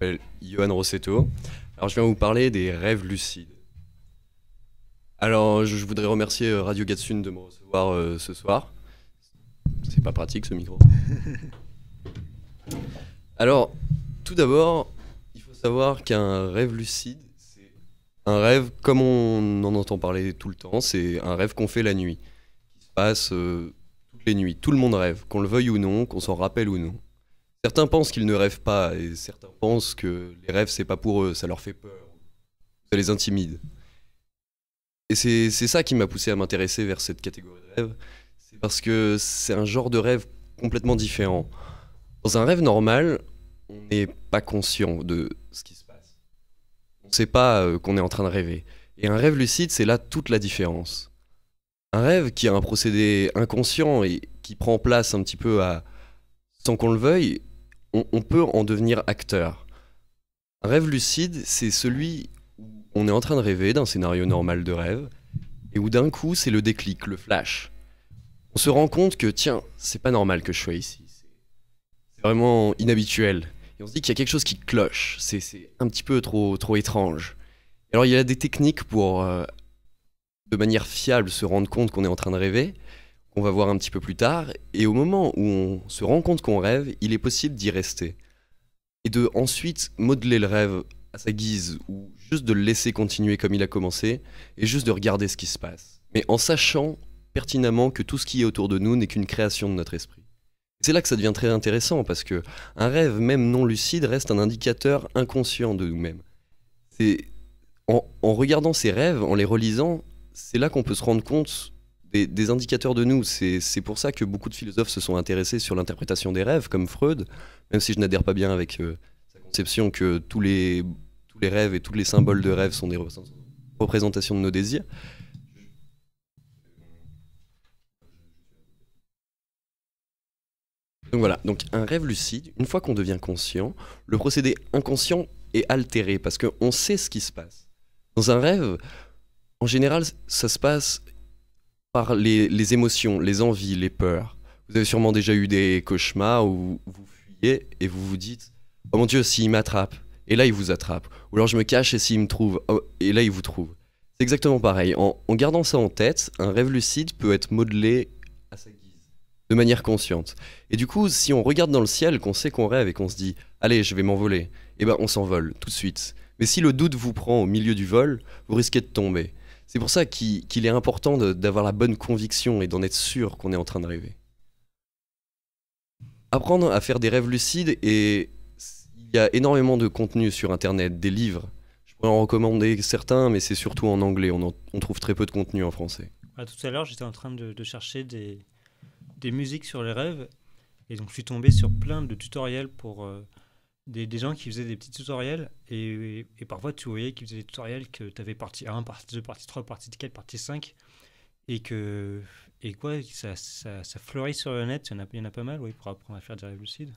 m'appelle Johan Rossetto. Alors, je viens vous parler des rêves lucides. Alors, je voudrais remercier Radio Gatsun de me recevoir ce soir. C'est pas pratique ce micro. Alors, tout d'abord, il faut savoir qu'un rêve lucide, c'est un rêve comme on en entend parler tout le temps, c'est un rêve qu'on fait la nuit, qui se passe toutes les nuits. Tout le monde rêve, qu'on le veuille ou non, qu'on s'en rappelle ou non. Certains pensent qu'ils ne rêvent pas, et certains pensent que les rêves, c'est pas pour eux, ça leur fait peur, ça les intimide. Et c'est ça qui m'a poussé à m'intéresser vers cette catégorie de rêve, c'est parce que c'est un genre de rêve complètement différent. Dans un rêve normal, on n'est pas conscient de ce qui se passe. On ne sait pas qu'on est en train de rêver. Et un rêve lucide, c'est là toute la différence. Un rêve qui a un procédé inconscient et qui prend place un petit peu sans qu'on le veuille, on peut en devenir acteur. Un rêve lucide, c'est celui où on est en train de rêver d'un scénario normal de rêve et où d'un coup, c'est le déclic, le flash. On se rend compte que, tiens, c'est pas normal que je sois ici. C'est vraiment inhabituel. Et on se dit qu'il y a quelque chose qui cloche. C'est un petit peu trop étrange. Et alors, il y a des techniques pour, de manière fiable, se rendre compte qu'on est en train de rêver, qu'on va voir un petit peu plus tard. Et au moment où on se rend compte qu'on rêve, il est possible d'y rester. Et de ensuite modeler le rêve à sa guise, ou juste de le laisser continuer comme il a commencé, et juste de regarder ce qui se passe. Mais en sachant pertinemment que tout ce qui est autour de nous n'est qu'une création de notre esprit. C'est là que ça devient très intéressant, parce que un rêve, même non lucide, reste un indicateur inconscient de nous-mêmes. En regardant ces rêves, en les relisant, c'est là qu'on peut se rendre compte des indicateurs de nous. C'est pour ça que beaucoup de philosophes se sont intéressés sur l'interprétation des rêves, comme Freud, même si je n'adhère pas bien avec sa conception que tous les rêves et tous les symboles de rêve sont des représentations de nos désirs. Donc voilà, donc un rêve lucide, une fois qu'on devient conscient, le procédé inconscient est altéré parce qu'on sait ce qui se passe. Dans un rêve, en général, ça se passe par les émotions, les envies, les peurs. Vous avez sûrement déjà eu des cauchemars où vous fuyez et vous vous dites « Oh mon Dieu, s'il m'attrape !» Et là, il vous attrape. Ou alors je me cache et s'il me trouve, oh, et là, il vous trouve. C'est exactement pareil. En gardant ça en tête, un rêve lucide peut être modelé à sa guise, de manière consciente. Et du coup, si on regarde dans le ciel, qu'on sait qu'on rêve et qu'on se dit « Allez, je vais m'envoler », eh ben on s'envole tout de suite. Mais si le doute vous prend au milieu du vol, vous risquez de tomber. C'est pour ça qu'il est important d'avoir la bonne conviction et d'en être sûr qu'on est en train de rêver. Apprendre à faire des rêves lucides, et il y a énormément de contenu sur Internet, des livres. Je pourrais en recommander certains, mais c'est surtout en anglais. On trouve très peu de contenu en français. Tout à l'heure, j'étais en train de chercher des musiques sur les rêves, et donc je suis tombé sur plein de tutoriels pour des gens qui faisaient des petits tutoriels, et parfois tu voyais qu'ils faisaient des tutoriels que tu avais partie 1, partie 2, partie 3, partie 4, partie 5, et quoi, ça fleurit sur le net. Il y en a pas mal, oui, pour apprendre à faire des rêves lucides.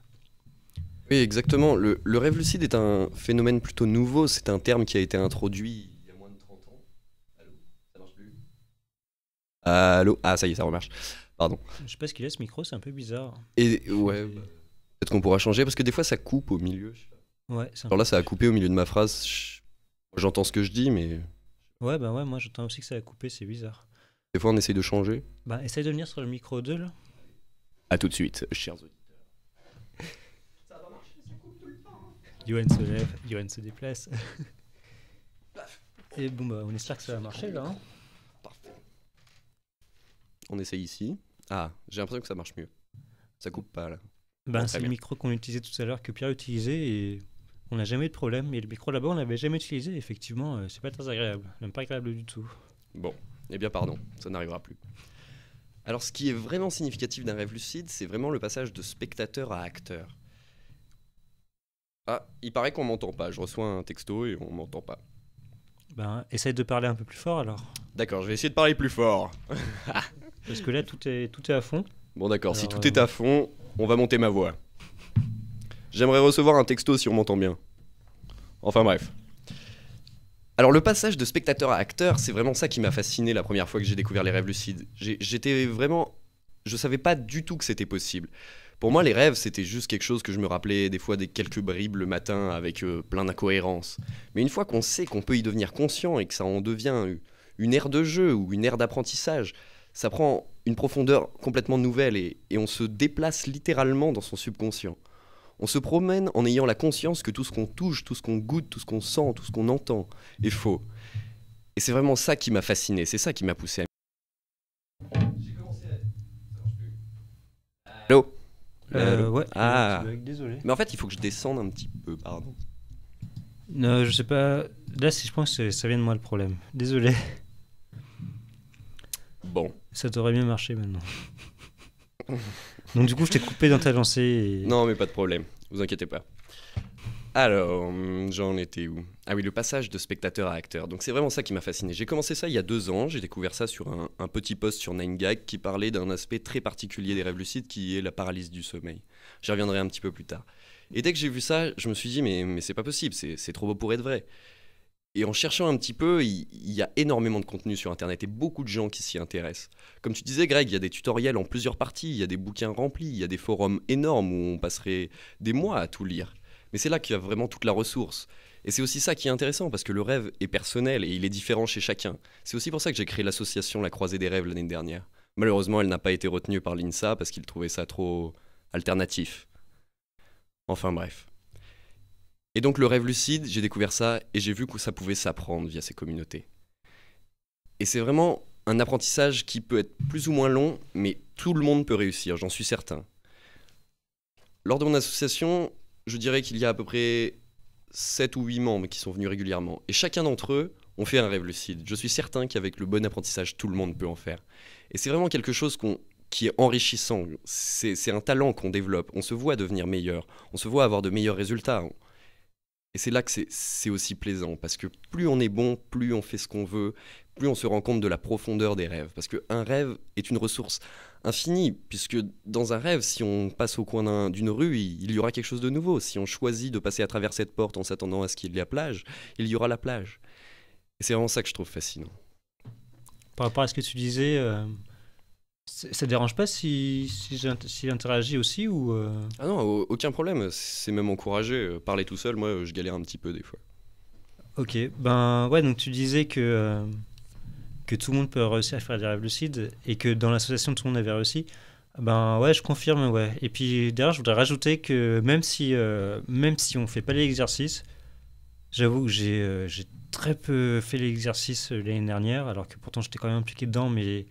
Oui, exactement. Le rêve lucide est un phénomène plutôt nouveau. C'est un terme qui a été introduit il y a moins de 30 ans. Allô? Ça marche plus? Allô? Ah, ça y est, ça remarche. Pardon. Je sais pas ce qu'il y a, ce micro, c'est un peu bizarre. Et ouais, peut-être qu'on pourra changer, parce que des fois ça coupe au milieu. Ouais, alors là, ça a coupé au milieu de ma phrase. J'entends ce que je dis, mais ouais, moi j'entends aussi que ça a coupé, c'est bizarre. des fois on essaye de changer. Essaye de venir sur le micro 2 là. À tout de suite, chers auditeurs. Ça va marcher, ça coupe tout le temps. Johan se lève, Johan se déplace. Et bon, on espère que ça va marcher là. Hein. Parfait. On essaye ici. Ah, j'ai l'impression que ça marche mieux. Ça coupe pas là. C'est le micro qu'on utilisait tout à l'heure, que Pierre utilisait, et on n'a jamais eu de problème. Mais le micro là-bas, on l'avait jamais utilisé. Effectivement, c'est pas très agréable. Même pas agréable du tout. Bon, eh bien pardon, ça n'arrivera plus. Alors ce qui est vraiment significatif d'un rêve lucide, c'est vraiment le passage de spectateur à acteur. Ah, il paraît qu'on m'entend pas. Je reçois un texto et on m'entend pas. Essaye de parler un peu plus fort alors. D'accord, je vais essayer de parler plus fort. Parce que là, tout est à fond. Bon d'accord, si tout est à fond, on va monter ma voix. J'aimerais recevoir un texto si on m'entend bien. Enfin bref. Alors le passage de spectateur à acteur, c'est vraiment ça qui m'a fasciné la première fois que j'ai découvert les rêves lucides. Je savais pas du tout que c'était possible. Pour moi, les rêves, c'était juste quelque chose que je me rappelais des fois des quelques bribes le matin avec plein d'incohérences. Mais une fois qu'on sait qu'on peut y devenir conscient et que ça en devient une aire de jeu ou une aire d'apprentissage, ça prend une profondeur complètement nouvelle et on se déplace littéralement dans son subconscient. On se promène en ayant la conscience que tout ce qu'on touche, tout ce qu'on goûte, tout ce qu'on sent, tout ce qu'on entend est faux. Et c'est vraiment ça qui m'a fasciné, c'est ça qui m'a poussé à... J'ai commencé à... Ça marche plus. Allô? Ouais, Ah. petit bug, désolé. Mais en fait, il faut que je descende un petit peu, pardon. Non, je sais pas. Là, je pense que ça vient de moi le problème. Désolé. Bon. Ça t'aurait bien marché maintenant. Donc du coup, je t'ai coupé dans ta lancée. Et... Non, mais pas de problème, vous inquiétez pas. Alors, j'en étais où? Ah oui, le passage de spectateur à acteur. Donc c'est vraiment ça qui m'a fasciné. J'ai commencé ça il y a 2 ans, j'ai découvert ça sur un petit post sur 9gag qui parlait d'un aspect très particulier des rêves lucides qui est la paralysie du sommeil. J'y reviendrai un petit peu plus tard. Et dès que j'ai vu ça, je me suis dit, mais c'est pas possible, c'est trop beau pour être vrai. Et en cherchant un petit peu, il y a énormément de contenu sur Internet et beaucoup de gens qui s'y intéressent. Comme tu disais, Greg, il y a des tutoriels en plusieurs parties, il y a des bouquins remplis, il y a des forums énormes où on passerait des mois à tout lire. Mais c'est là qu'il y a vraiment toute la ressource. Et c'est aussi ça qui est intéressant, parce que le rêve est personnel et il est différent chez chacun. C'est aussi pour ça que j'ai créé l'association La Croisée des Rêves l'année dernière. Malheureusement, elle n'a pas été retenue par l'INSA parce qu'ils trouvaient ça trop alternatif. Enfin bref. Et donc le rêve lucide, j'ai découvert ça et j'ai vu que ça pouvait s'apprendre via ces communautés. Et c'est vraiment un apprentissage qui peut être plus ou moins long, mais tout le monde peut réussir, j'en suis certain. Lors de mon association, je dirais qu'il y a à peu près 7 ou 8 membres qui sont venus régulièrement. Et chacun d'entre eux ont fait un rêve lucide. Je suis certain qu'avec le bon apprentissage, tout le monde peut en faire. Et c'est vraiment quelque chose qui est enrichissant. C'est un talent qu'on développe. On se voit devenir meilleur. On se voit avoir de meilleurs résultats. Et c'est là que c'est aussi plaisant. Parce que plus on est bon, plus on fait ce qu'on veut, plus on se rend compte de la profondeur des rêves. Parce qu'un rêve est une ressource infinie. Puisque dans un rêve, si on passe au coin d'une rue, il y aura quelque chose de nouveau. Si on choisit de passer à travers cette porte en s'attendant à ce qu'il y ait la plage, il y aura la plage. Et c'est vraiment ça que je trouve fascinant. Par rapport à ce que tu disais, ça dérange pas si j'interagis aussi ou Ah non, aucun problème. C'est même encouragé. Parler tout seul, moi, je galère un petit peu des fois. Ok, ben ouais, donc tu disais que tout le monde peut réussir à faire des rêves lucides et que dans l'association tout le monde avait réussi. Ben ouais, je confirme, ouais. Et puis d'ailleurs, je voudrais rajouter que même si on fait pas l'exercice, j'avoue que j'ai très peu fait l'exercice l'année dernière, alors que pourtant j'étais quand même impliqué dedans, mais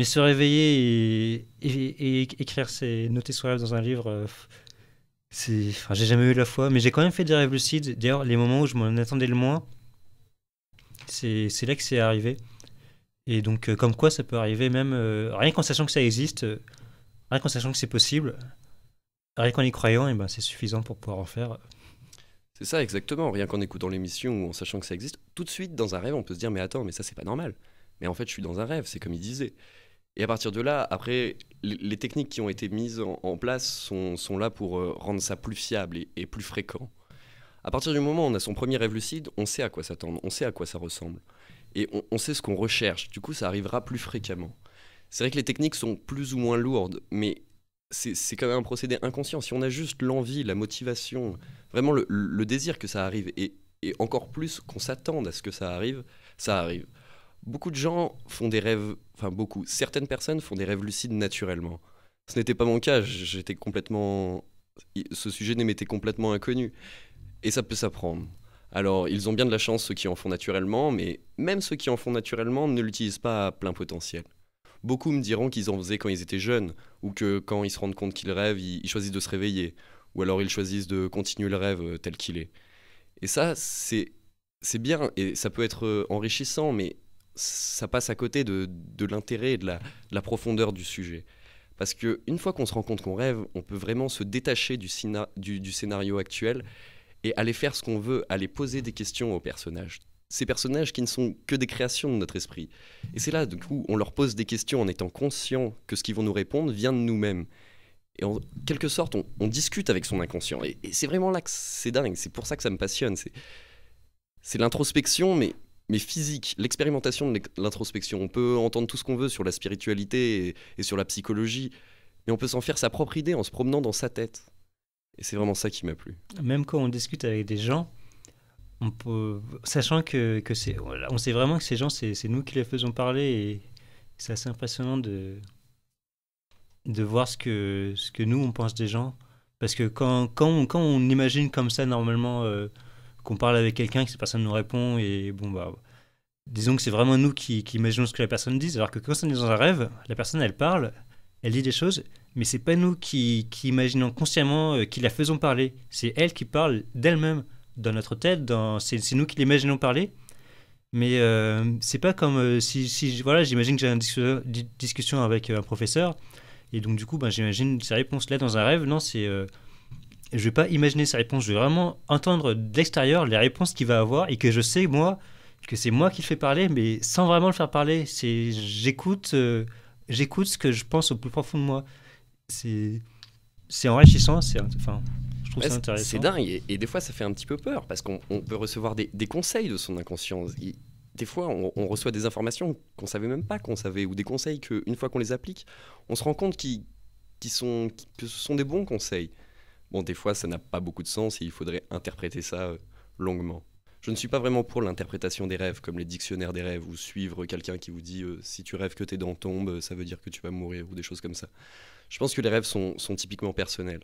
se réveiller et écrire noter son rêve dans un livre, enfin, j'ai jamais eu la foi, mais j'ai quand même fait des rêves lucides. D'ailleurs, les moments où je m'en attendais le moins, c'est là que c'est arrivé. Et donc, comme quoi ça peut arriver même, rien qu'en sachant que ça existe, rien qu'en sachant que c'est possible, rien qu'en y croyant, et ben, c'est suffisant pour pouvoir en faire. C'est ça, exactement. Rien qu'en écoutant l'émission ou en sachant que ça existe, tout de suite, dans un rêve, on peut se dire, mais attends, mais ça, c'est pas normal. Mais en fait, je suis dans un rêve, c'est comme il disait. Et à partir de là, après, les techniques qui ont été mises en place sont là pour rendre ça plus fiable et plus fréquent. À partir du moment où on a son premier rêve lucide, on sait à quoi s'attendre, on sait à quoi ça ressemble. Et on sait ce qu'on recherche, du coup ça arrivera plus fréquemment. C'est vrai que les techniques sont plus ou moins lourdes, mais c'est quand même un procédé inconscient. Si on a juste l'envie, la motivation, vraiment le désir que ça arrive, et encore plus qu'on s'attende à ce que ça arrive, ça arrive. Beaucoup de gens font des rêves, enfin beaucoup, certaines personnes font des rêves lucides naturellement. Ce n'était pas mon cas, j'étais complètement... Ce sujet m'était complètement inconnu. Et ça peut s'apprendre. Alors, ils ont bien de la chance, ceux qui en font naturellement, mais même ceux qui en font naturellement ne l'utilisent pas à plein potentiel. Beaucoup me diront qu'ils en faisaient quand ils étaient jeunes, ou que quand ils se rendent compte qu'ils rêvent, ils choisissent de se réveiller, ou alors ils choisissent de continuer le rêve tel qu'il est. Et ça, c'est bien, et ça peut être enrichissant, mais ça passe à côté de l'intérêt et de la profondeur du sujet. Parce qu'une fois qu'on se rend compte qu'on rêve, on peut vraiment se détacher du scénario actuel et aller faire ce qu'on veut, aller poser des questions aux personnages. Ces personnages qui ne sont que des créations de notre esprit. Et c'est là, du coup, on leur pose des questions en étant conscient que ce qu'ils vont nous répondre vient de nous-mêmes. Et en quelque sorte, on discute avec son inconscient. Et c'est vraiment là que c'est dingue, c'est pour ça que ça me passionne. C'est l'introspection, mais physique, l'expérimentation de l'introspection. On peut entendre tout ce qu'on veut sur la spiritualité et sur la psychologie, mais on peut s'en faire sa propre idée en se promenant dans sa tête. Et c'est vraiment ça qui m'a plu. Même quand on discute avec des gens, on peut, sachant que c'est, voilà, on sait vraiment que ces gens, c'est nous qui les faisons parler, et c'est assez impressionnant de voir ce que nous, on pense des gens. Parce que quand on imagine comme ça, normalement, qu'on parle avec quelqu'un, que cette personne nous répond, et bon, bah, disons que c'est vraiment nous qui imaginons ce que la personne dit, alors que quand on est dans un rêve, la personne, elle parle, elle dit des choses, mais c'est pas nous qui imaginons consciemment, qui la faisons parler. C'est elle qui parle d'elle-même, dans notre tête, c'est nous qui l'imaginons parler. Mais c'est pas comme voilà, j'imagine que j'ai une discussion avec un professeur, et donc du coup, ben, j'imagine ces réponses-là dans un rêve. Non, je vais pas imaginer ces réponses, je vais vraiment entendre de l'extérieur les réponses qu'il va avoir, et que je sais, moi, que c'est moi qui le fais parler, mais sans vraiment le faire parler. J'écoute ce que je pense au plus profond de moi. C'est, c'est enrichissant, enfin, je trouve Ouais, ça c'est intéressant. dingue, et des fois ça fait un petit peu peur, parce qu'on peut recevoir des conseils de son inconscient. Des fois on reçoit des informations qu'on savait même pas qu'on savait, ou des conseils qu'une fois qu'on les applique, on se rend compte que ce sont des bons conseils. Bon, des fois ça n'a pas beaucoup de sens et il faudrait interpréter ça longuement. Je ne suis pas vraiment pour l'interprétation des rêves, comme les dictionnaires des rêves, ou suivre quelqu'un qui vous dit si tu rêves que tes dents tombent, ça veut dire que tu vas mourir, ou des choses comme ça. Je pense que les rêves sont typiquement personnels.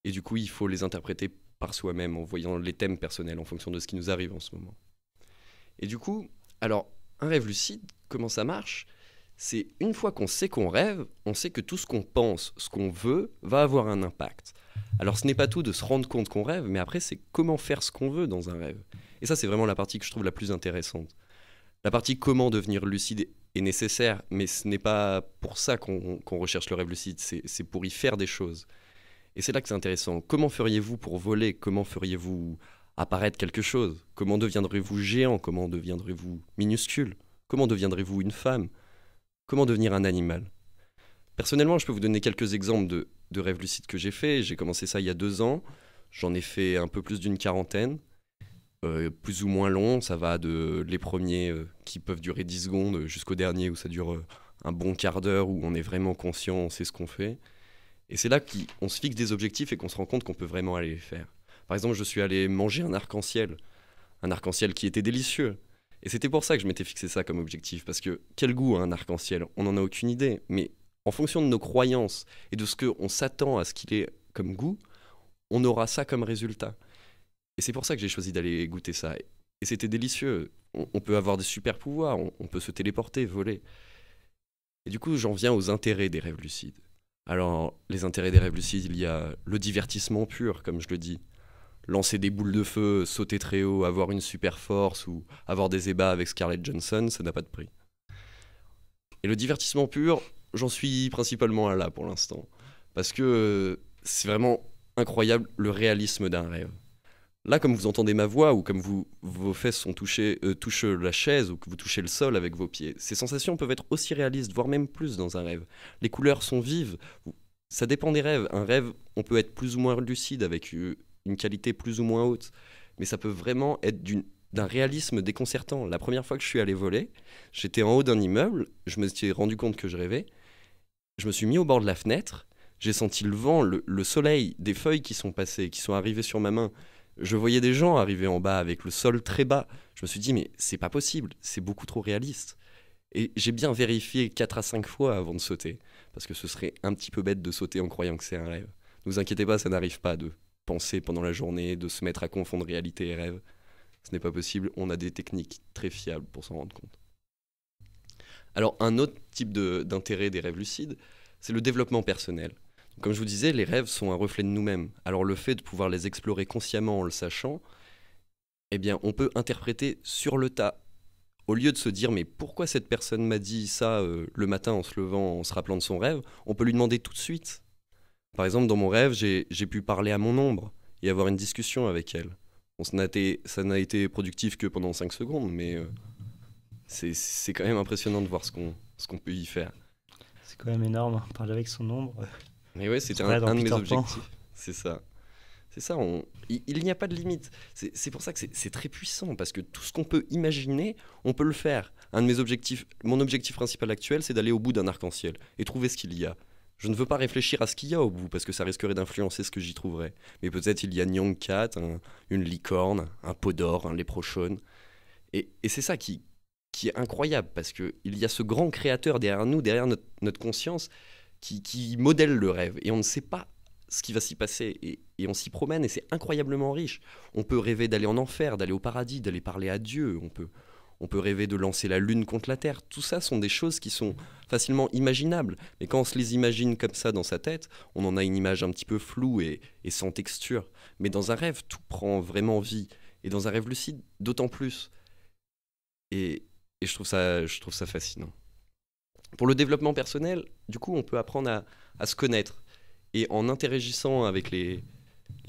Et du coup, il faut les interpréter par soi-même, en voyant les thèmes personnels, en fonction de ce qui nous arrive en ce moment. Et du coup, alors, un rêve lucide, comment ça marche? C'est une fois qu'on sait qu'on rêve, on sait que tout ce qu'on pense, ce qu'on veut, va avoir un impact. Alors ce n'est pas tout de se rendre compte qu'on rêve, mais après c'est comment faire ce qu'on veut dans un rêve. Et ça, c'est vraiment la partie que je trouve la plus intéressante. La partie comment devenir lucide est nécessaire, mais ce n'est pas pour ça qu'on recherche le rêve lucide, c'est pour y faire des choses. Et c'est là que c'est intéressant. Comment feriez-vous pour voler? Comment feriez-vous apparaître quelque chose? Comment deviendrez-vous géant? Comment deviendrez-vous minuscule? Comment deviendrez-vous une femme? Comment devenir un animal? Personnellement, je peux vous donner quelques exemples de rêves lucides que j'ai fait. J'ai commencé ça il y a 2 ans. J'en ai fait un peu plus d'une quarantaine. Plus ou moins long. Ça va de les premiers qui peuvent durer 10 secondes jusqu'au dernier où ça dure un bon quart d'heure, où on est vraiment conscient, on sait ce qu'on fait. Et c'est là qu'on se fixe des objectifs et qu'on se rend compte qu'on peut vraiment aller les faire. Par exemple, je suis allé manger un arc-en-ciel qui était délicieux. Et c'était pour ça que je m'étais fixé ça comme objectif, parce que quel goût a un arc-en-ciel? On n'en a aucune idée, mais en fonction de nos croyances et de ce qu'on s'attend à ce qu'il ait comme goût, on aura ça comme résultat. Et c'est pour ça que j'ai choisi d'aller goûter ça. Et c'était délicieux. On peut avoir des super pouvoirs, on peut se téléporter, voler. Et du coup, j'en viens aux intérêts des rêves lucides. Alors, les intérêts des rêves lucides, il y a le divertissement pur, comme je le dis. Lancer des boules de feu, sauter très haut, avoir une super force, ou avoir des ébats avec Scarlett Johansson, ça n'a pas de prix. Et le divertissement pur, j'en suis principalement à là pour l'instant. Parce que c'est vraiment incroyable le réalisme d'un rêve. Là, comme vous entendez ma voix, ou comme vos fesses touchent la chaise, ou que vous touchez le sol avec vos pieds, ces sensations peuvent être aussi réalistes, voire même plus dans un rêve. Les couleurs sont vives. Ça dépend des rêves. Un rêve, on peut être plus ou moins lucide, avec une qualité plus ou moins haute. Mais ça peut vraiment être d'un réalisme déconcertant. La première fois que je suis allé voler, j'étais en haut d'un immeuble, je me suis rendu compte que je rêvais. Je me suis mis au bord de la fenêtre, j'ai senti le vent, le soleil, des feuilles qui sont passées, qui sont arrivées sur ma main. Je voyais des gens arriver en bas avec le sol très bas. Je me suis dit, mais c'est pas possible, c'est beaucoup trop réaliste. Et j'ai bien vérifié 4 à 5 fois avant de sauter, parce que ce serait un petit peu bête de sauter en croyant que c'est un rêve. Ne vous inquiétez pas, ça n'arrive pas de penser pendant la journée, de se mettre à confondre réalité et rêve. Ce n'est pas possible, on a des techniques très fiables pour s'en rendre compte. Alors, un autre type d'intérêt des rêves lucides, c'est le développement personnel. Comme je vous disais, les rêves sont un reflet de nous-mêmes. Alors le fait de pouvoir les explorer consciemment en le sachant, eh bien, on peut interpréter sur le tas. Au lieu de se dire, mais pourquoi cette personne m'a dit ça le matin en se levant, en se rappelant de son rêve, on peut lui demander tout de suite. Par exemple, dans mon rêve, j'ai pu parler à mon ombre et avoir une discussion avec elle. Bon, ça n'a été productif que pendant 5 secondes, mais c'est quand même impressionnant de voir ce qu'on peut y faire. C'est quand même énorme, hein, parler avec son ombre. Mais ouais, c'était un de mes objectifs. C'est ça. C'est ça, il n'y a pas de limite. C'est pour ça que c'est très puissant, parce que tout ce qu'on peut imaginer, on peut le faire. Mon objectif principal actuel, c'est d'aller au bout d'un arc-en-ciel et trouver ce qu'il y a. Je ne veux pas réfléchir à ce qu'il y a au bout, parce que ça risquerait d'influencer ce que j'y trouverais. Mais peut-être il y a Nyan Cat, une licorne, un pot d'or, un léprochaune. Et c'est ça qui est incroyable, parce qu'il y a ce grand créateur derrière nous, derrière notre conscience, qui modèle le rêve. Et on ne sait pas ce qui va s'y passer. Et on s'y promène, et c'est incroyablement riche. On peut rêver d'aller en enfer, d'aller au paradis, d'aller parler à Dieu. On peut rêver de lancer la lune contre la terre. Tout ça sont des choses qui sont facilement imaginables. Mais quand on se les imagine comme ça dans sa tête, on en a une image un petit peu floue et sans texture. Mais dans un rêve, tout prend vraiment vie. Et dans un rêve lucide, d'autant plus. Et je trouve ça fascinant. Pour le développement personnel, du coup, on peut apprendre à se connaître. Et en interagissant avec les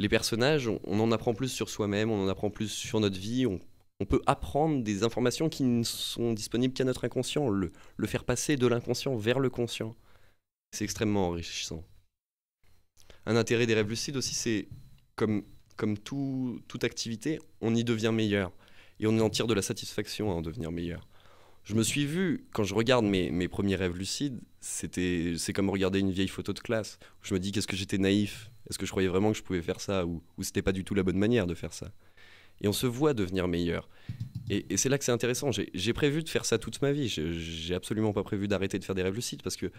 personnages, on en apprend plus sur soi-même, on en apprend plus sur notre vie, on peut apprendre des informations qui ne sont disponibles qu'à notre inconscient, le faire passer de l'inconscient vers le conscient. C'est extrêmement enrichissant. Un intérêt des rêves lucides aussi, c'est comme toute activité, on y devient meilleur. Et on en tire de la satisfaction à en devenir meilleur. Je me suis vu, quand je regarde mes premiers rêves lucides, c'est comme regarder une vieille photo de classe. Où je me dis, qu'est-ce que j'étais naïf? Est-ce que je croyais vraiment que je pouvais faire ça? Ou c'était pas du tout la bonne manière de faire ça? Et on se voit devenir meilleur. Et c'est là que c'est intéressant. J'ai prévu de faire ça toute ma vie. J'ai absolument pas prévu d'arrêter de faire des rêves lucides parce que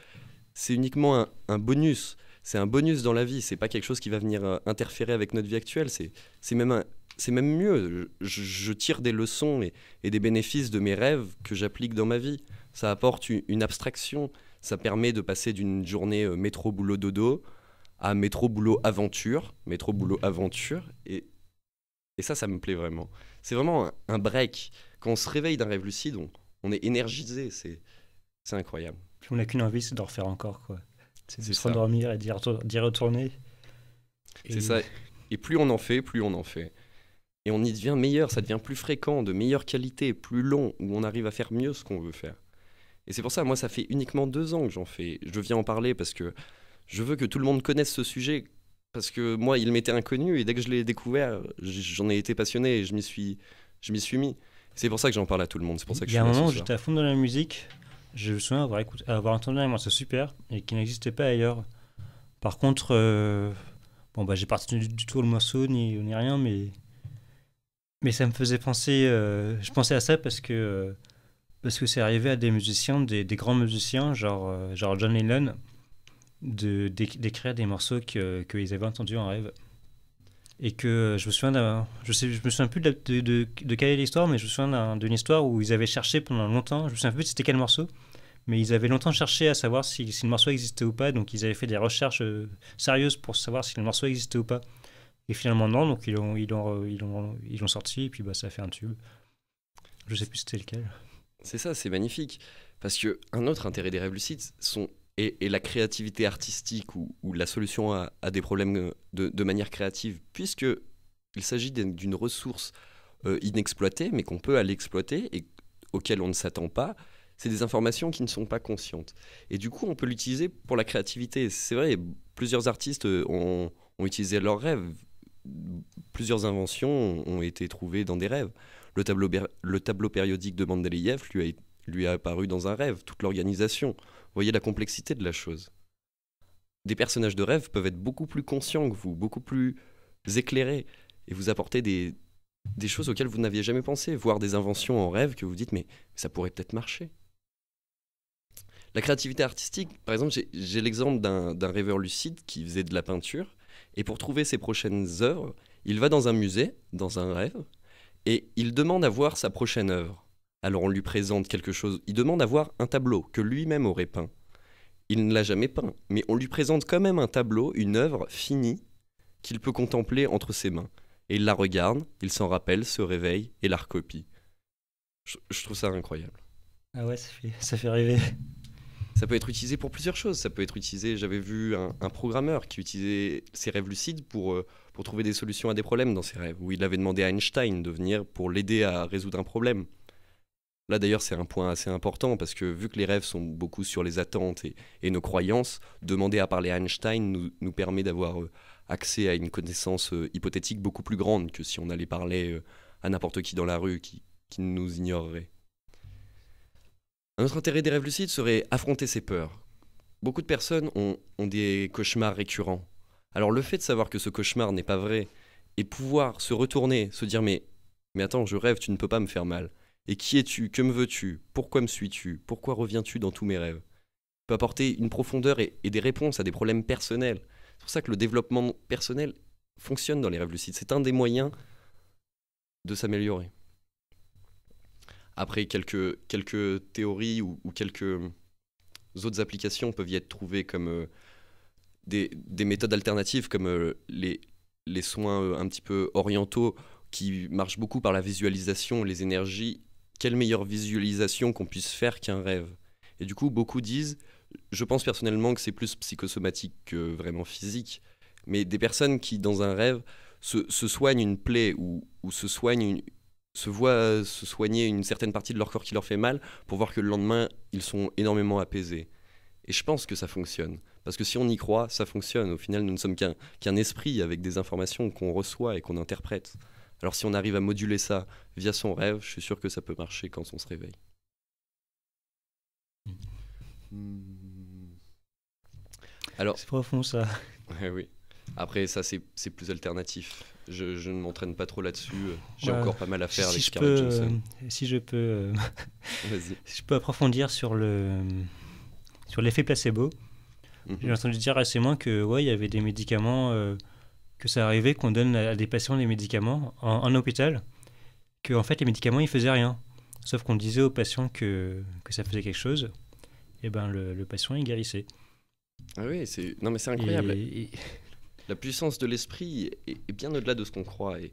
c'est uniquement un bonus. C'est un bonus dans la vie. C'est pas quelque chose qui va venir interférer avec notre vie actuelle. C'est même mieux. Je tire des leçons et des bénéfices de mes rêves que j'applique dans ma vie. Ça apporte une abstraction. Ça permet de passer d'une journée métro-boulot-dodo à métro-boulot-aventure. Métro-boulot-aventure. Et ça me plaît vraiment. C'est vraiment un break. Quand on se réveille d'un rêve lucide, on est énergisé. C'est incroyable. Puis on n'a qu'une envie, c'est d'en refaire encore, quoi. C'est de ça. s'endormir et d'y retourner. C'est ça. Et plus on en fait, plus on en fait. Et on y devient meilleur, ça devient plus fréquent, de meilleure qualité, plus long, où on arrive à faire mieux ce qu'on veut faire. Et c'est pour ça, moi, ça fait uniquement 2 ans que j'en fais. Je viens en parler parce que je veux que tout le monde connaisse ce sujet. Parce que moi, il m'était inconnu, et dès que je l'ai découvert, j'en ai été passionné, et je m'y suis mis. C'est pour ça que j'en parle à tout le monde, c'est pour ça que Il y je a suis un là moment où ce soir. j'étais à fond dans la musique. Je me souviens avoir entendu un morceau super et qui n'existait pas ailleurs. Par contre, j'ai pas retenu du tout le morceau ni rien, mais ça me faisait penser. Je pensais à ça parce que c'est arrivé à des musiciens, des grands musiciens, genre John Lennon, d'écrire des morceaux qu'ils avaient entendus en rêve. Et que je me souviens je me souviens plus de quelle est l'histoire, mais je me souviens d'une histoire où ils avaient cherché pendant longtemps, je me souviens plus c'était quel morceau, mais ils avaient longtemps cherché à savoir si le morceau existait ou pas, donc ils avaient fait des recherches sérieuses pour savoir si le morceau existait ou pas. Et finalement non, donc ils l'ont sorti, et puis ça a fait un tube. Je sais plus c'était lequel. C'est ça, c'est magnifique. Parce qu'un autre intérêt des rêves lucides est la créativité artistique ou la solution à des problèmes de manière créative, puisqu'il s'agit d'une ressource inexploitée, mais qu'on peut aller exploiter et auquel on ne s'attend pas. C'est des informations qui ne sont pas conscientes. Et du coup, on peut l'utiliser pour la créativité. C'est vrai, plusieurs artistes ont utilisé leurs rêves. Plusieurs inventions ont été trouvées dans des rêves. Le tableau périodique de Mendeleïev lui a apparu dans un rêve, toute l'organisation. Vous voyez la complexité de la chose. Des personnages de rêve peuvent être beaucoup plus conscients que vous, beaucoup plus éclairés, et vous apporter des choses auxquelles vous n'aviez jamais pensé, voire des inventions en rêve que vous dites, mais ça pourrait peut-être marcher. La créativité artistique, par exemple, j'ai l'exemple d'un rêveur lucide qui faisait de la peinture, et pour trouver ses prochaines œuvres, il va dans un musée, dans un rêve, et il demande à voir sa prochaine œuvre. Alors on lui présente quelque chose, il demande à voir un tableau que lui-même aurait peint. Il ne l'a jamais peint, mais on lui présente quand même un tableau, une œuvre finie, qu'il peut contempler entre ses mains. Et il la regarde, il s'en rappelle, se réveille et la recopie. Je trouve ça incroyable. Ah ouais, ça fait rêver. Ça peut être utilisé pour plusieurs choses. Ça peut être utilisé, j'avais vu un programmeur qui utilisait ses rêves lucides pour trouver des solutions à des problèmes dans ses rêves, où il avait demandé à Einstein de venir pour l'aider à résoudre un problème. Là d'ailleurs c'est un point assez important parce que vu que les rêves sont beaucoup sur les attentes et nos croyances, demander à parler à Einstein nous permet d'avoir accès à une connaissance hypothétique beaucoup plus grande que si on allait parler à n'importe qui dans la rue qui nous ignorerait. Un autre intérêt des rêves lucides serait affronter ses peurs. beaucoup de personnes ont des cauchemars récurrents. Alors le fait de savoir que ce cauchemar n'est pas vrai et pouvoir se retourner, se dire mais attends, je rêve, tu ne peux pas me faire mal. Et qui es-tu? Que me veux-tu? Pourquoi me suis-tu? Pourquoi reviens-tu dans tous mes rêves? Peut apporter une profondeur et des réponses à des problèmes personnels. C'est pour ça que le développement personnel fonctionne dans les rêves lucides. C'est un des moyens de s'améliorer. Après, quelques théories ou quelques autres applications peuvent y être trouvées comme des méthodes alternatives, comme les soins un petit peu orientaux qui marchent beaucoup par la visualisation, les énergies. Quelle meilleure visualisation qu'on puisse faire qu'un rêve? Et du coup, beaucoup disent, je pense personnellement que c'est plus psychosomatique que vraiment physique, mais des personnes qui, dans un rêve, se soignent une plaie ou se voient se soigner une certaine partie de leur corps qui leur fait mal pour voir que le lendemain, ils sont énormément apaisés. Et je pense que ça fonctionne. Parce que si on y croit, ça fonctionne. Au final, nous ne sommes qu'un esprit avec des informations qu'on reçoit et qu'on interprète. Alors si on arrive à moduler ça via son rêve, je suis sûr que ça peut marcher quand on se réveille. Alors, C'est profond ça. ouais, oui. Après, ça, c'est plus alternatif. Je ne m'entraîne pas trop là-dessus. J'ai Ouais. encore pas mal à faire avec Si je Scarlett peux, Johansson. si je peux, Vas-y. si je peux approfondir sur l'effet placebo. J'ai Mhm. entendu dire récemment que ouais, il y avait des médicaments que ça arrivait qu'on donne à des patients des médicaments en hôpital, que en fait les médicaments ils faisaient rien. Sauf qu'on disait aux patients que ça faisait quelque chose, et ben le patient il guérissait. Ah oui, non mais c'est incroyable. Et- La puissance de l'esprit est bien au-delà de ce qu'on croit. Et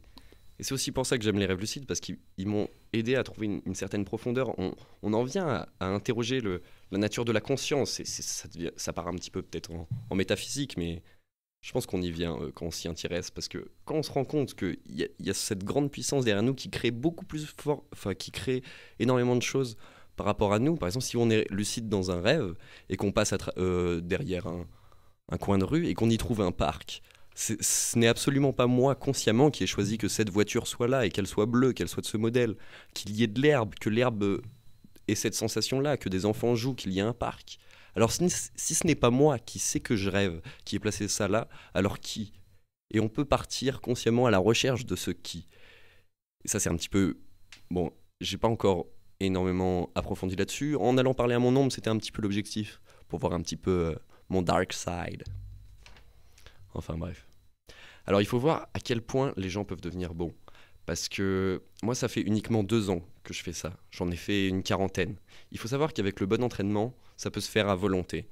c'est aussi pour ça que j'aime les rêves lucides, parce qu'ils m'ont aidé à trouver une certaine profondeur. On en vient à interroger la nature de la conscience. Ça part un petit peu peut-être en métaphysique, mais je pense qu'on y vient quand on s'y intéresse. Parce que quand on se rend compte qu'il y a cette grande puissance derrière nous qui crée beaucoup plus fort, enfin qui crée énormément de choses par rapport à nous. Par exemple, si on est lucide dans un rêve et qu'on passe derrière un coin de rue et qu'on y trouve un parc. Ce n'est absolument pas moi consciemment qui ai choisi que cette voiture soit là et qu'elle soit bleue, qu'elle soit de ce modèle, qu'il y ait de l'herbe, que l'herbe ait cette sensation-là, que des enfants jouent, qu'il y ait un parc. Alors si ce n'est pas moi qui sais que je rêve, qui ai placé ça là, alors qui? Et on peut partir consciemment à la recherche de ce qui. Et ça c'est un petit peu... Bon, j'ai pas encore énormément approfondi là-dessus. En allant parler à mon ombre, c'était un petit peu l'objectif, pour voir un petit peu mon dark side. Enfin bref. Alors il faut voir à quel point les gens peuvent devenir bons. Parce que moi ça fait uniquement 2 ans que je fais ça. J'en ai fait une quarantaine. Il faut savoir qu'avec le bon entraînement, ça peut se faire à volonté.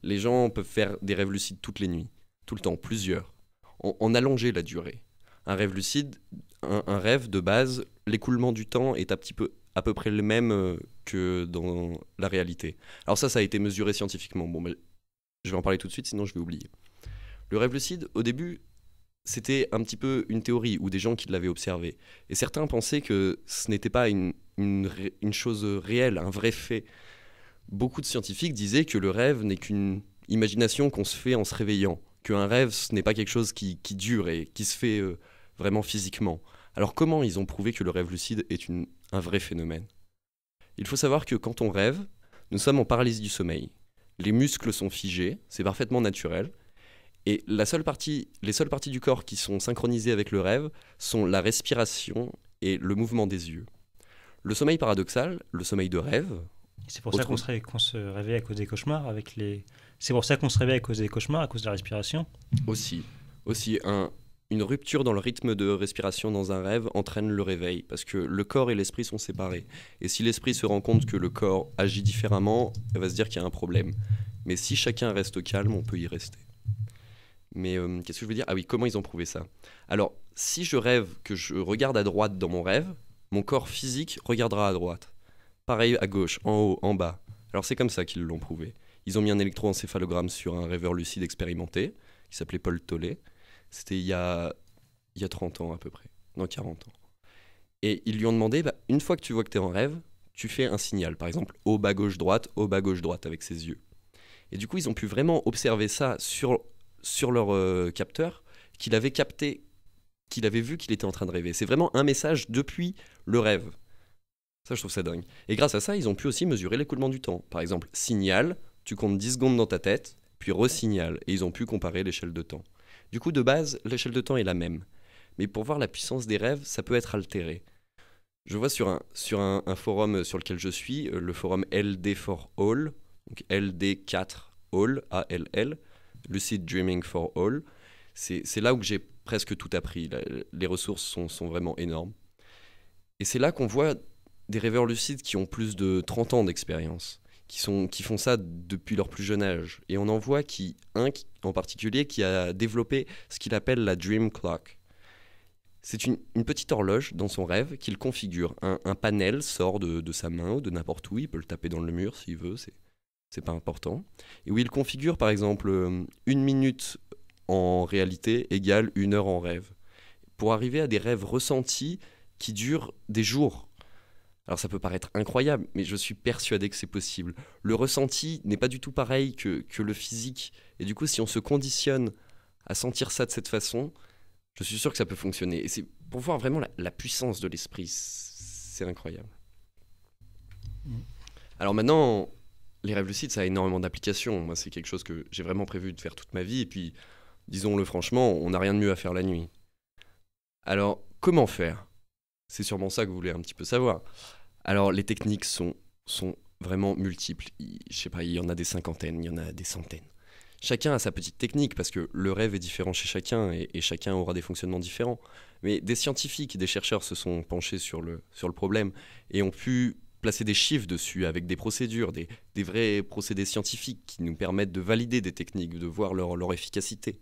Les gens peuvent faire des rêves lucides toutes les nuits. Tout le temps, plusieurs. En allonger la durée. Un rêve lucide, un rêve de base, l'écoulement du temps est à peu près le même que dans la réalité. Alors ça a été mesuré scientifiquement. Bon, mais je vais en parler tout de suite, sinon je vais oublier. Le rêve lucide, au début, c'était un petit peu une théorie ou des gens qui l'avaient observé. Et certains pensaient que ce n'était pas une chose réelle, un vrai fait. Beaucoup de scientifiques disaient que le rêve n'est qu'une imagination qu'on se fait en se réveillant. Qu'un rêve, ce n'est pas quelque chose qui dure et qui se fait vraiment physiquement. Alors comment ils ont prouvé que le rêve lucide est un vrai phénomène? Il faut savoir que quand on rêve, nous sommes en paralysie du sommeil. Les muscles sont figés, c'est parfaitement naturel. Et les seules parties du corps qui sont synchronisées avec le rêve sont la respiration et le mouvement des yeux. Le sommeil paradoxal, le sommeil de rêve... C'est pour ça qu'on se réveille à cause des cauchemars C'est pour ça qu'on se réveille à cause des cauchemars, à cause de la respiration. Aussi une rupture dans le rythme de respiration dans un rêve entraîne le réveil, parce que le corps et l'esprit sont séparés. Et si l'esprit se rend compte que le corps agit différemment, elle va se dire qu'il y a un problème. Mais si chacun reste calme, on peut y rester. Mais qu'est-ce que je veux dire? Ah oui, comment ils ont prouvé ça? Alors, si je rêve que je regarde à droite dans mon rêve, mon corps physique regardera à droite. Pareil à gauche, en haut, en bas. Alors c'est comme ça qu'ils l'ont prouvé. Ils ont mis un électroencéphalogramme sur un rêveur lucide expérimenté, qui s'appelait Paul Tollet. C'était il y a 30 ans à peu près, non 40 ans. Et ils lui ont demandé, une fois que tu vois que tu es en rêve, tu fais un signal, par exemple haut, bas, gauche, droite, avec ses yeux. Et du coup, ils ont pu vraiment observer ça sur leur capteur, qu'il avait capté, qu'il avait vu qu'il était en train de rêver. C'est vraiment un message depuis le rêve. Ça, je trouve ça dingue. Et grâce à ça, ils ont pu aussi mesurer l'écoulement du temps. Par exemple, signal, tu comptes 10 secondes dans ta tête, puis resignales, et ils ont pu comparer l'échelle de temps. Du coup, de base, l'échelle de temps est la même. Mais pour voir la puissance des rêves, ça peut être altéré. Je vois sur un forum sur lequel je suis, le forum LD4All, donc LD4All, ALL, Lucid Dreaming for All. C'est là où j'ai presque tout appris. Les ressources sont vraiment énormes. Et c'est là qu'on voit des rêveurs lucides qui ont plus de 30 ans d'expérience, qui font ça depuis leur plus jeune âge. Et on en voit un en particulier qui a développé ce qu'il appelle la Dream Clock. C'est une petite horloge dans son rêve qu'il configure. Un panel sort de sa main ou de n'importe où, il peut le taper dans le mur s'il veut, c'est pas important. Et où il configure par exemple 1 minute en réalité égale 1 heure en rêve. Pour arriver à des rêves ressentis qui durent des jours. Alors ça peut paraître incroyable, mais je suis persuadé que c'est possible. Le ressenti n'est pas du tout pareil que le physique. Et du coup, si on se conditionne à sentir ça de cette façon, je suis sûr que ça peut fonctionner. Et c'est pour voir vraiment la puissance de l'esprit. C'est incroyable. Alors maintenant, les rêves lucides, ça a énormément d'applications. Moi, c'est quelque chose que j'ai vraiment prévu de faire toute ma vie. Et puis, disons-le franchement, on n'a rien de mieux à faire la nuit. Alors, comment faire ? C'est sûrement ça que vous voulez un petit peu savoir. Alors, les techniques sont vraiment multiples. Je sais pas, il y en a des cinquantaines, il y en a des centaines. Chacun a sa petite technique parce que le rêve est différent chez chacun et chacun aura des fonctionnements différents. Mais des scientifiques, des chercheurs se sont penchés sur le problème et ont pu placer des chiffres dessus avec des procédures, des vrais procédés scientifiques qui nous permettent de valider des techniques, de voir leur efficacité.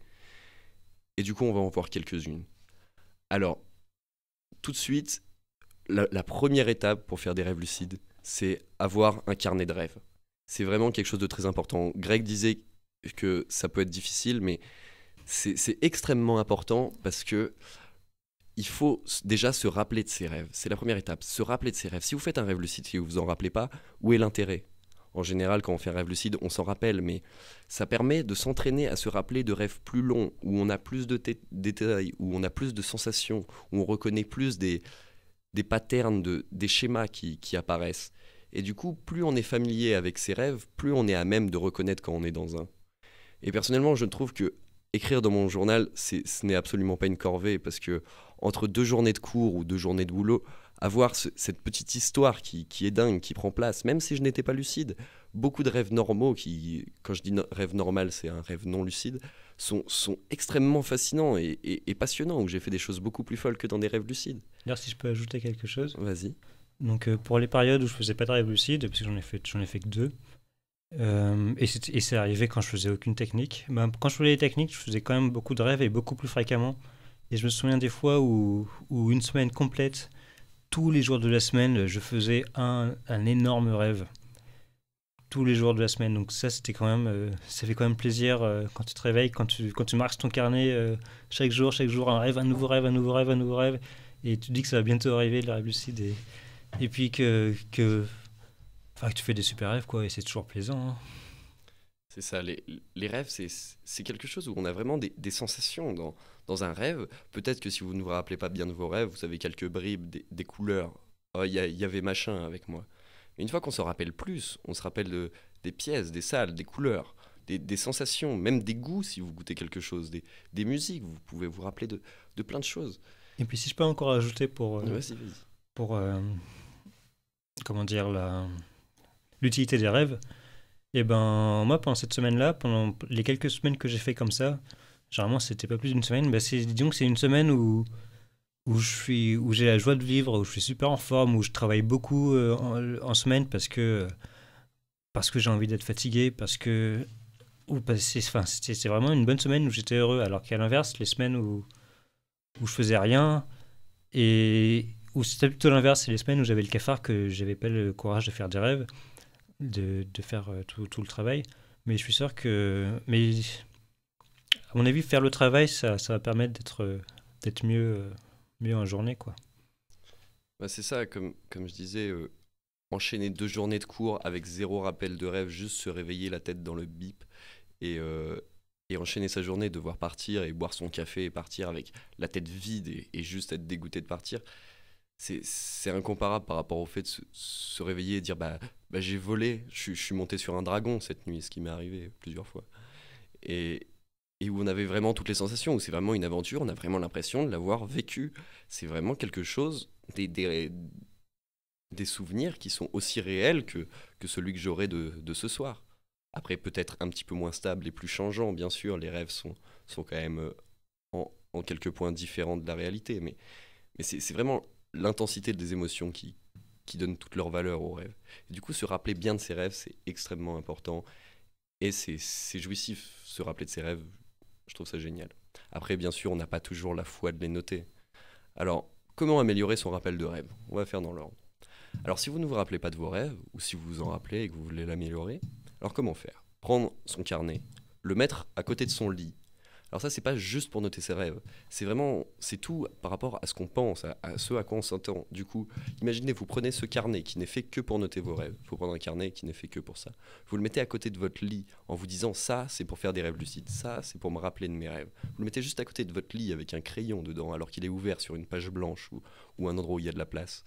Et du coup, on va en voir quelques-unes. Alors, tout de suite, la première étape pour faire des rêves lucides, c'est avoir un carnet de rêves. C'est vraiment quelque chose de très important. Greg disait que ça peut être difficile, mais c'est extrêmement important parce que il faut déjà se rappeler de ses rêves. C'est la première étape, se rappeler de ses rêves. Si vous faites un rêve lucide et que vous vous en rappelez pas, où est l'intérêt ? En général, quand on fait un rêve lucide, on s'en rappelle, mais ça permet de s'entraîner à se rappeler de rêves plus longs, où on a plus de détails, où on a plus de sensations, où on reconnaît plus des patterns, des schémas qui apparaissent. Et du coup, plus on est familier avec ses rêves, plus on est à même de reconnaître quand on est dans un. Et personnellement, je trouve que écrire dans mon journal, ce n'est absolument pas une corvée, parce que entre 2 journées de cours ou 2 journées de boulot, avoir cette petite histoire qui est dingue, qui prend place, même si je n'étais pas lucide, beaucoup de rêves normaux, quand je dis rêve normal, c'est un rêve non lucide, sont extrêmement fascinants et passionnants, où j'ai fait des choses beaucoup plus folles que dans des rêves lucides. D'ailleurs, si je peux ajouter quelque chose. Vas-y. Donc, pour les périodes où je faisais pas de rêve lucide, parce que j'en ai fait que 2, et c'est arrivé quand je faisais aucune technique. Quand je faisais les techniques, je faisais quand même beaucoup de rêves et beaucoup plus fréquemment. Et je me souviens des fois où une semaine complète, tous les jours de la semaine, je faisais un énorme rêve. Tous les jours de la semaine. Donc ça, c'était quand même, ça fait quand même plaisir quand tu te réveilles, quand tu marques ton carnet chaque jour, un rêve, un nouveau rêve, un nouveau rêve, un nouveau rêve. Et tu te dis que ça va bientôt arriver, le rêve lucide. Et puis que tu fais des super rêves, quoi. Et c'est toujours plaisant. Hein. C'est ça, les rêves, c'est quelque chose où on a vraiment des sensations dans un rêve. Peut-être que si vous ne vous rappelez pas bien de vos rêves, vous avez quelques bribes, des couleurs. Oh, il y avait machin avec moi. Mais une fois qu'on se rappelle plus, on se rappelle des pièces, des salles, des couleurs, des sensations, même des goûts si vous goûtez quelque chose, des musiques, vous pouvez vous rappeler de plein de choses. Et puis si je peux encore ajouter Vas-y. pour comment dire, l'utilité des rêves, et ben moi pendant cette semaine-là, pendant les quelques semaines que j'ai fait comme ça, généralement c'était pas plus d'une semaine, disons que c'est une semaine où j'ai la joie de vivre, où je suis super en forme, où je travaille beaucoup en semaine parce que j'ai envie d'être fatigué, c'est vraiment une bonne semaine où j'étais heureux, alors qu'à l'inverse, les semaines où je faisais rien, et où c'était plutôt l'inverse, c'est les semaines où j'avais le cafard, que j'avais pas le courage de faire des rêves, de faire tout le travail. Mais je suis sûr mais à mon avis, faire le travail, ça va permettre d'être mieux en journée, quoi. Bah c'est ça, comme je disais, enchaîner 2 journées de cours avec 0 rappel de rêve, juste se réveiller la tête dans le bip et enchaîner sa journée, devoir partir et boire son café et partir avec la tête vide et juste être dégoûté de partir, c'est incomparable par rapport au fait de se réveiller et dire bah j'ai volé, je suis monté sur un dragon cette nuit, ce qui m'est arrivé plusieurs fois. Et, et où on avait vraiment toutes les sensations, où c'est vraiment une aventure, on a vraiment l'impression de l'avoir vécu. C'est vraiment quelque chose, des souvenirs qui sont aussi réels que celui que j'aurai de ce soir. Après, peut-être un petit peu moins stable et plus changeant, bien sûr, les rêves sont quand même en quelques points différents de la réalité, mais c'est vraiment l'intensité des émotions qui donne toute leur valeur aux rêves. Et du coup, se rappeler bien de ses rêves, c'est extrêmement important, et c'est jouissif, se rappeler de ses rêves, je trouve ça génial. Après, bien sûr, on n'a pas toujours la foi de les noter. Alors, comment améliorer son rappel de rêve? On va faire dans l'ordre. Alors, si vous ne vous rappelez pas de vos rêves, ou si vous vous en rappelez et que vous voulez l'améliorer, alors comment faire? Prendre son carnet, le mettre à côté de son lit. Alors ça, c'est pas juste pour noter ses rêves. C'est vraiment, c'est tout par rapport à ce qu'on pense, à ce à quoi on s'entend. Du coup, imaginez, vous prenez ce carnet qui n'est fait que pour noter vos rêves. Il faut prendre un carnet qui n'est fait que pour ça. Vous le mettez à côté de votre lit en vous disant, ça, c'est pour faire des rêves lucides. Ça, c'est pour me rappeler de mes rêves. Vous le mettez juste à côté de votre lit avec un crayon dedans, alors qu'il est ouvert sur une page blanche ou un endroit où il y a de la place.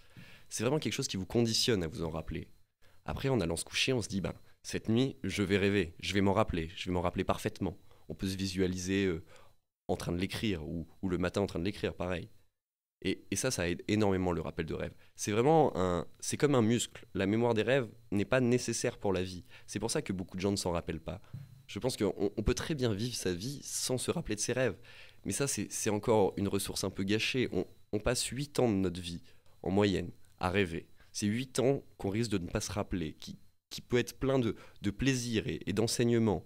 C'est vraiment quelque chose qui vous conditionne à vous en rappeler. Après, en allant se coucher, on se dit, ben, cette nuit, je vais rêver, je vais m'en rappeler parfaitement. On peut se visualiser en train de l'écrire ou le matin en train de l'écrire, pareil. Et ça aide énormément le rappel de rêve. C'est comme un muscle. La mémoire des rêves n'est pas nécessaire pour la vie. C'est pour ça que beaucoup de gens ne s'en rappellent pas. Je pense qu'on peut très bien vivre sa vie sans se rappeler de ses rêves. Mais ça, c'est encore une ressource un peu gâchée. On passe 8 ans de notre vie, en moyenne, à rêver. C'est 8 ans qu'on risque de ne pas se rappeler, qui peut être plein de plaisir et d'enseignement,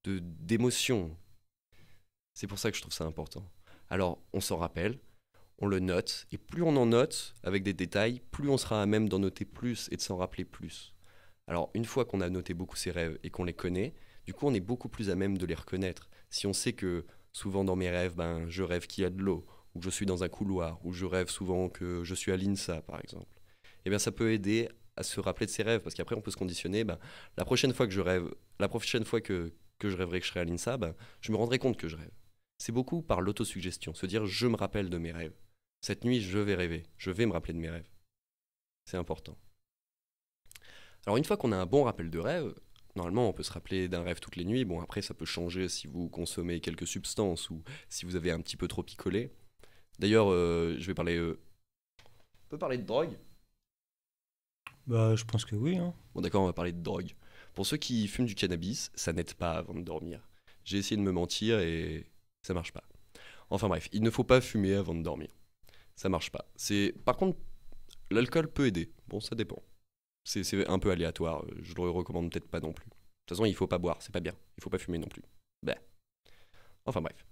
d'émotions. C'est pour ça que je trouve ça important. Alors, on s'en rappelle, on le note, et plus on en note avec des détails, plus on sera à même d'en noter plus et de s'en rappeler plus. Alors, une fois qu'on a noté beaucoup ses rêves et qu'on les connaît, du coup, on est beaucoup plus à même de les reconnaître. Si on sait que souvent dans mes rêves, ben, je rêve qu'il y a de l'eau, ou que je suis dans un couloir, ou je rêve souvent que je suis à l'INSA, par exemple, eh bien, ça peut aider à se rappeler de ses rêves, parce qu'après, on peut se conditionner, ben, la prochaine fois que je rêve, la prochaine fois que je rêverai que je serai à l'INSA, ben, je me rendrai compte que je rêve. C'est beaucoup par l'autosuggestion, se dire je me rappelle de mes rêves. Cette nuit, je vais rêver, je vais me rappeler de mes rêves. C'est important. Alors une fois qu'on a un bon rappel de rêve, normalement on peut se rappeler d'un rêve toutes les nuits. Bon après ça peut changer si vous consommez quelques substances ou si vous avez un petit peu trop picolé. D'ailleurs, je vais parler... On peut parler de drogue? Bah, je pense que oui, hein. Bon d'accord, on va parler de drogue. Pour ceux qui fument du cannabis, ça n'aide pas avant de dormir. J'ai essayé de me mentir et ça marche pas. Enfin bref, il ne faut pas fumer avant de dormir. Ça marche pas. Par contre, l'alcool peut aider. Bon, ça dépend. C'est un peu aléatoire. Je le recommande peut-être pas non plus. De toute façon, il faut pas boire, c'est pas bien. Il faut pas fumer non plus. Bah. Enfin bref.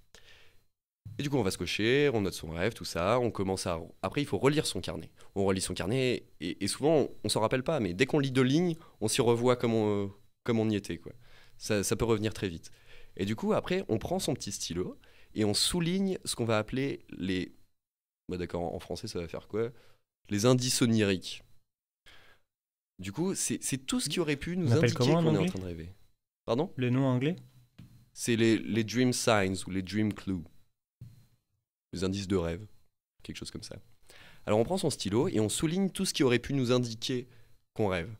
Et du coup, on va se cocher, on note son rêve, tout ça. On commence à. Après, il faut relire son carnet. On relit son carnet et souvent, on s'en rappelle pas. Mais dès qu'on lit 2 lignes, on s'y revoit comme on y était, quoi. Ça peut revenir très vite. Et du coup, après, on prend son petit stylo et on souligne ce qu'on va appeler les... Bah d'accord, en français, ça va faire quoi? Les indices oniriques. Du coup, c'est tout ce qui aurait pu nous appelle indiquer comment en qu'on est en anglais? train de rêver. Pardon? Le nom anglais? C'est les dream signs ou les dream clues. Les indices de rêve. Quelque chose comme ça. Alors on prend son stylo et on souligne tout ce qui aurait pu nous indiquer qu'on rêve.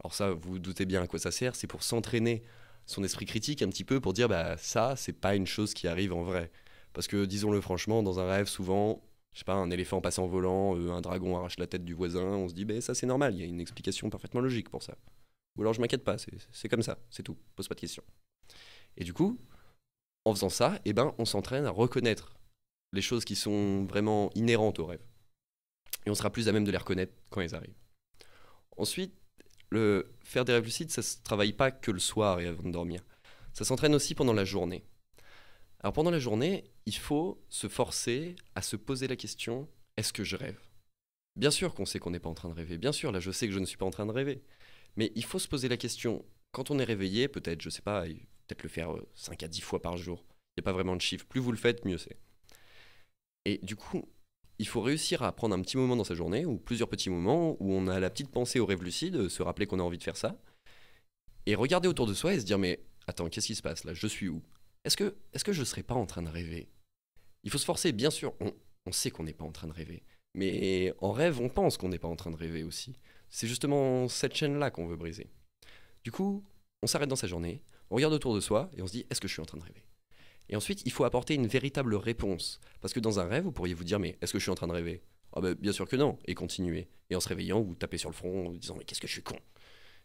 Alors ça, vous vous doutez bien à quoi ça sert, c'est pour s'entraîner son esprit critique un petit peu, pour dire bah ça, c'est pas une chose qui arrive en vrai. Parce que disons-le franchement, dans un rêve, souvent, je sais pas, un éléphant passe en volant, un dragon arrache la tête du voisin, on se dit bah ça c'est normal, il y a une explication parfaitement logique pour ça. Ou alors je m'inquiète pas, c'est comme ça, c'est tout, pose pas de questions. Et du coup, en faisant ça, eh ben, on s'entraîne à reconnaître les choses qui sont vraiment inhérentes au rêve. Et on sera plus à même de les reconnaître quand elles arrivent. Ensuite, faire des rêves lucides, ça se travaille pas que le soir et avant de dormir. Ça s'entraîne aussi pendant la journée. Alors pendant la journée, il faut se forcer à se poser la question, est-ce que je rêve? Bien sûr qu'on sait qu'on n'est pas en train de rêver. Bien sûr, là je sais que je ne suis pas en train de rêver. Mais il faut se poser la question, quand on est réveillé, peut-être, je sais pas, peut-être le faire 5 à 10 fois par jour. Il n'y a pas vraiment de chiffre. Plus vous le faites, mieux c'est. Et du coup, il faut réussir à prendre un petit moment dans sa journée, ou plusieurs petits moments, où on a la petite pensée au rêve lucide, se rappeler qu'on a envie de faire ça, et regarder autour de soi et se dire, mais attends, qu'est-ce qui se passe là? Je suis où? Est-ce que je ne serais pas en train de rêver? Il faut se forcer, bien sûr, on sait qu'on n'est pas en train de rêver, Mais en rêve, on pense qu'on n'est pas en train de rêver aussi. C'est justement cette chaîne-là qu'on veut briser. Du coup, on s'arrête dans sa journée, on regarde autour de soi et on se dit, est-ce que je suis en train de rêver? Et ensuite, il faut apporter une véritable réponse. Parce que dans un rêve, vous pourriez vous dire, mais est-ce que je suis en train de rêver? Ah ben, bien sûr que non, et continuer. Et en se réveillant, vous tapez sur le front en vous disant, mais qu'est-ce que je suis con?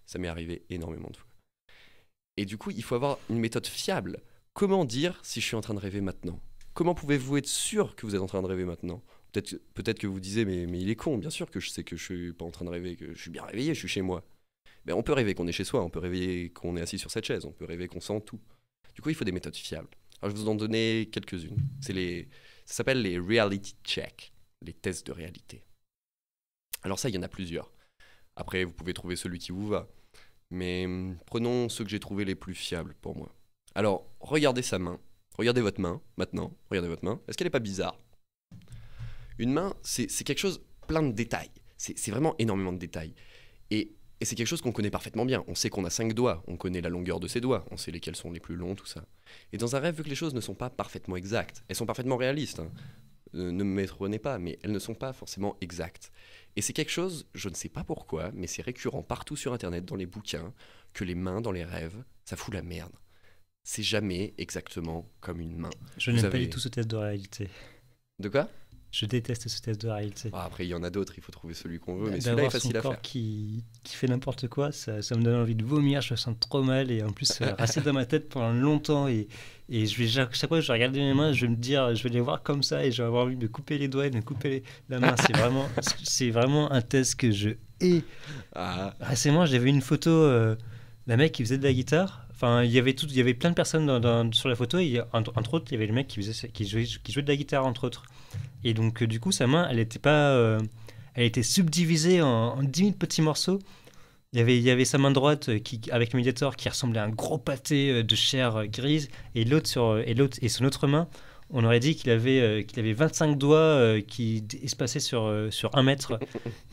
Ça m'est arrivé énormément de fois. Et du coup, il faut avoir une méthode fiable. Comment dire si je suis en train de rêver maintenant? Comment pouvez-vous être sûr que vous êtes en train de rêver maintenant? Peut-être que vous disiez, mais il est con, bien sûr que je sais que je suis pas en train de rêver, que je suis bien réveillé, je suis chez moi. Ben, on peut rêver qu'on est chez soi, on peut rêver qu'on est assis sur cette chaise, on peut rêver qu'on sent tout. Du coup, il faut des méthodes fiables. Alors, je vais vous en donner quelques-unes. Ça s'appelle les reality checks, les tests de réalité. Alors ça, il y en a plusieurs. Après, vous pouvez trouver celui qui vous va. Mais prenons ceux que j'ai trouvés les plus fiables pour moi. Alors, regardez sa main. Regardez votre main, maintenant. Regardez votre main. Est-ce qu'elle n'est pas bizarre? Une main, c'est quelque chose plein de détails. C'est vraiment énormément de détails. Et c'est quelque chose qu'on connaît parfaitement bien. On sait qu'on a 5 doigts, on connaît la longueur de ses doigts, on sait lesquels sont les plus longs, tout ça. Et dans un rêve, vu que les choses ne sont pas parfaitement exactes, elles sont parfaitement réalistes, hein. Ne me méprenez pas, mais elles ne sont pas forcément exactes. Et c'est quelque chose, je ne sais pas pourquoi, mais c'est récurrent partout sur Internet, dans les bouquins, que les mains dans les rêves, ça fout la merde. C'est jamais exactement comme une main. Je n'aime pas du tout ce test de réalité. De quoi? Je déteste ce test de réalité. Après, il y en a d'autres, il faut trouver celui qu'on veut, mais celui-là est facile à faire. D'avoir son corps qui fait n'importe quoi, ça me donne envie de vomir, je me sens trop mal, et en plus, ça va rester dans ma tête pendant longtemps, et chaque fois que je vais regarder mes mains, je vais me dire, je vais les voir comme ça, et je vais avoir envie de me couper les doigts et de me couper la main. C'est vraiment un test que je hais. Récemment, j'ai vu une photo d'un mec qui faisait de la guitare. Enfin, il y avait plein de personnes sur la photo, et entre autres, il y avait le mec qui jouait de la guitare, entre autres. Et donc, du coup, sa main, elle était subdivisée en 10 000 petits morceaux. Il y avait sa main droite avec le médiator qui ressemblait à un gros pâté de chair grise, et son autre main, on aurait dit qu'il avait 25 doigts qui espaçaient sur 1 mètre.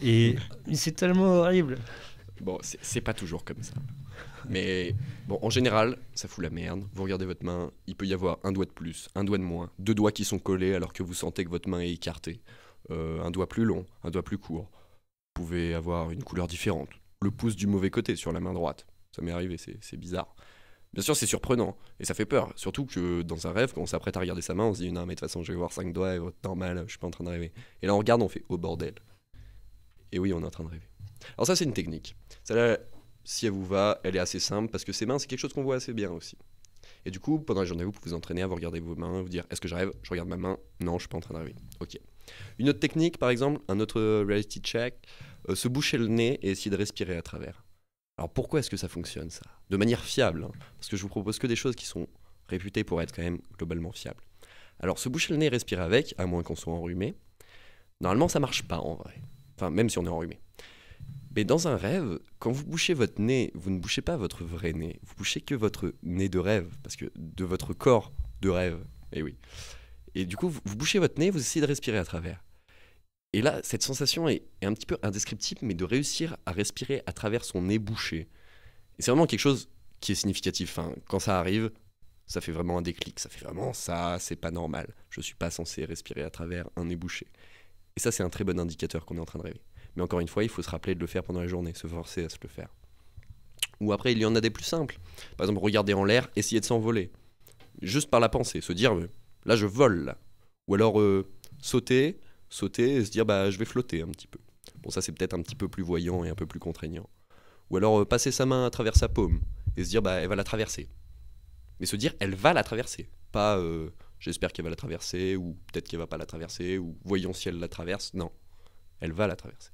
Et c'est tellement horrible. Bon, c'est pas toujours comme ça. Mais bon, en général, ça fout la merde. Vous regardez votre main, il peut y avoir un doigt de plus, un doigt de moins, 2 doigts qui sont collés alors que vous sentez que votre main est écartée, un doigt plus long, un doigt plus court. Vous pouvez avoir une couleur différente, le pouce du mauvais côté sur la main droite. Ça m'est arrivé, c'est bizarre. Bien sûr, c'est surprenant et ça fait peur. Surtout que dans un rêve, quand on s'apprête à regarder sa main, on se dit non, mais de toute façon, je vais voir 5 doigts, et normal, je suis pas en train de rêver. Et là, on regarde, on fait oh bordel. Et oui, on est en train de rêver. Alors, ça, c'est une technique. Celle-là, si elle vous va, elle est assez simple parce que ces mains, c'est quelque chose qu'on voit assez bien aussi. Et du coup, pendant la journée, vous pouvez vous entraîner à vous regarder vos mains, vous dire est-ce que je rêve? Je regarde ma main, non, je suis pas en train de rêver. Ok. Une autre technique, par exemple, un autre reality check, se boucher le nez et essayer de respirer à travers. Alors pourquoi est-ce que ça fonctionne ça? De manière fiable, hein, parce que je vous propose que des choses qui sont réputées pour être quand même globalement fiables. Alors se boucher le nez et respirer avec, à moins qu'on soit enrhumé, normalement ça marche pas en vrai. Enfin, même si on est enrhumé. Mais dans un rêve, quand vous bouchez votre nez, vous ne bouchez pas votre vrai nez. Vous bouchez que votre nez de rêve, parce que de votre corps de rêve. Et oui. Et du coup, vous bouchez votre nez, vous essayez de respirer à travers. Et là, cette sensation est un petit peu indescriptible, mais de réussir à respirer à travers son nez bouché. Et c'est vraiment quelque chose qui est significatif. Enfin, quand ça arrive, ça fait vraiment un déclic. Ça fait vraiment ça, c'est pas normal. Je suis pas censé respirer à travers un nez bouché. Et ça, c'est un très bon indicateur qu'on est en train de rêver. Mais encore une fois, il faut se rappeler de le faire pendant la journée, se forcer à se le faire. Ou après, il y en a des plus simples. Par exemple, regarder en l'air, essayer de s'envoler. Juste par la pensée, se dire, là je vole. Là. Ou alors sauter et se dire, je vais flotter un petit peu. Bon, ça c'est peut-être un petit peu plus voyant et un peu plus contraignant. Ou alors passer sa main à travers sa paume et se dire, elle va la traverser. Mais se dire, elle va la traverser. Pas, j'espère qu'elle va la traverser, ou peut-être qu'elle va pas la traverser, ou voyons si elle la traverse. Non, elle va la traverser.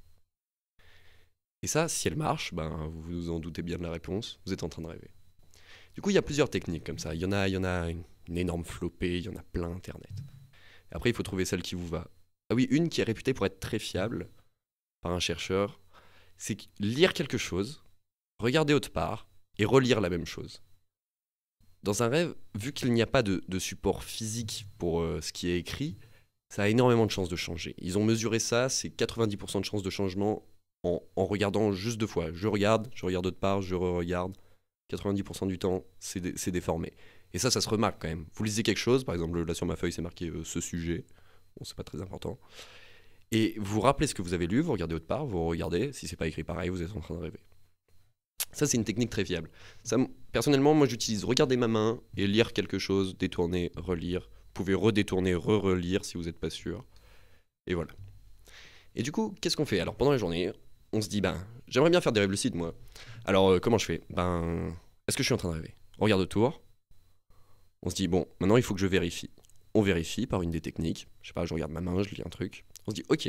Et ça, si elle marche, vous vous en doutez bien de la réponse, vous êtes en train de rêver. Du coup, il y a plusieurs techniques comme ça. Il y en a une énorme flopée, il y en a plein Internet. Et après, il faut trouver celle qui vous va. Ah oui, une qui est réputée pour être très fiable par un chercheur, c'est lire quelque chose, regarder autre part et relire la même chose. Dans un rêve, vu qu'il n'y a pas de support physique pour ce qui est écrit, ça a énormément de chances de changer. Ils ont mesuré ça, c'est 90% de chances de changement en regardant juste 2 fois. Je regarde autre part, je re-regarde. 90% du temps, c'est déformé. Et ça se remarque quand même. Vous lisez quelque chose, par exemple, là sur ma feuille, c'est marqué ce sujet. Bon, c'est pas très important. Et vous vous rappelez ce que vous avez lu, vous regardez autre part, vous regardez, si c'est pas écrit pareil, vous êtes en train de rêver. Ça, c'est une technique très fiable. Ça, personnellement, moi, j'utilise regarder ma main et lire quelque chose, détourner, relire. Vous pouvez redétourner, re-relire si vous n'êtes pas sûr. Et voilà. Et du coup, qu'est-ce qu'on fait? Alors, pendant la journée, on se dit, j'aimerais bien faire des rêves lucides, moi. Alors, comment je fais? Est-ce que je suis en train de rêver? On regarde autour. On se dit, bon, maintenant, il faut que je vérifie. On vérifie par une des techniques. Je sais pas, je regarde ma main, je lis un truc. On se dit, ok,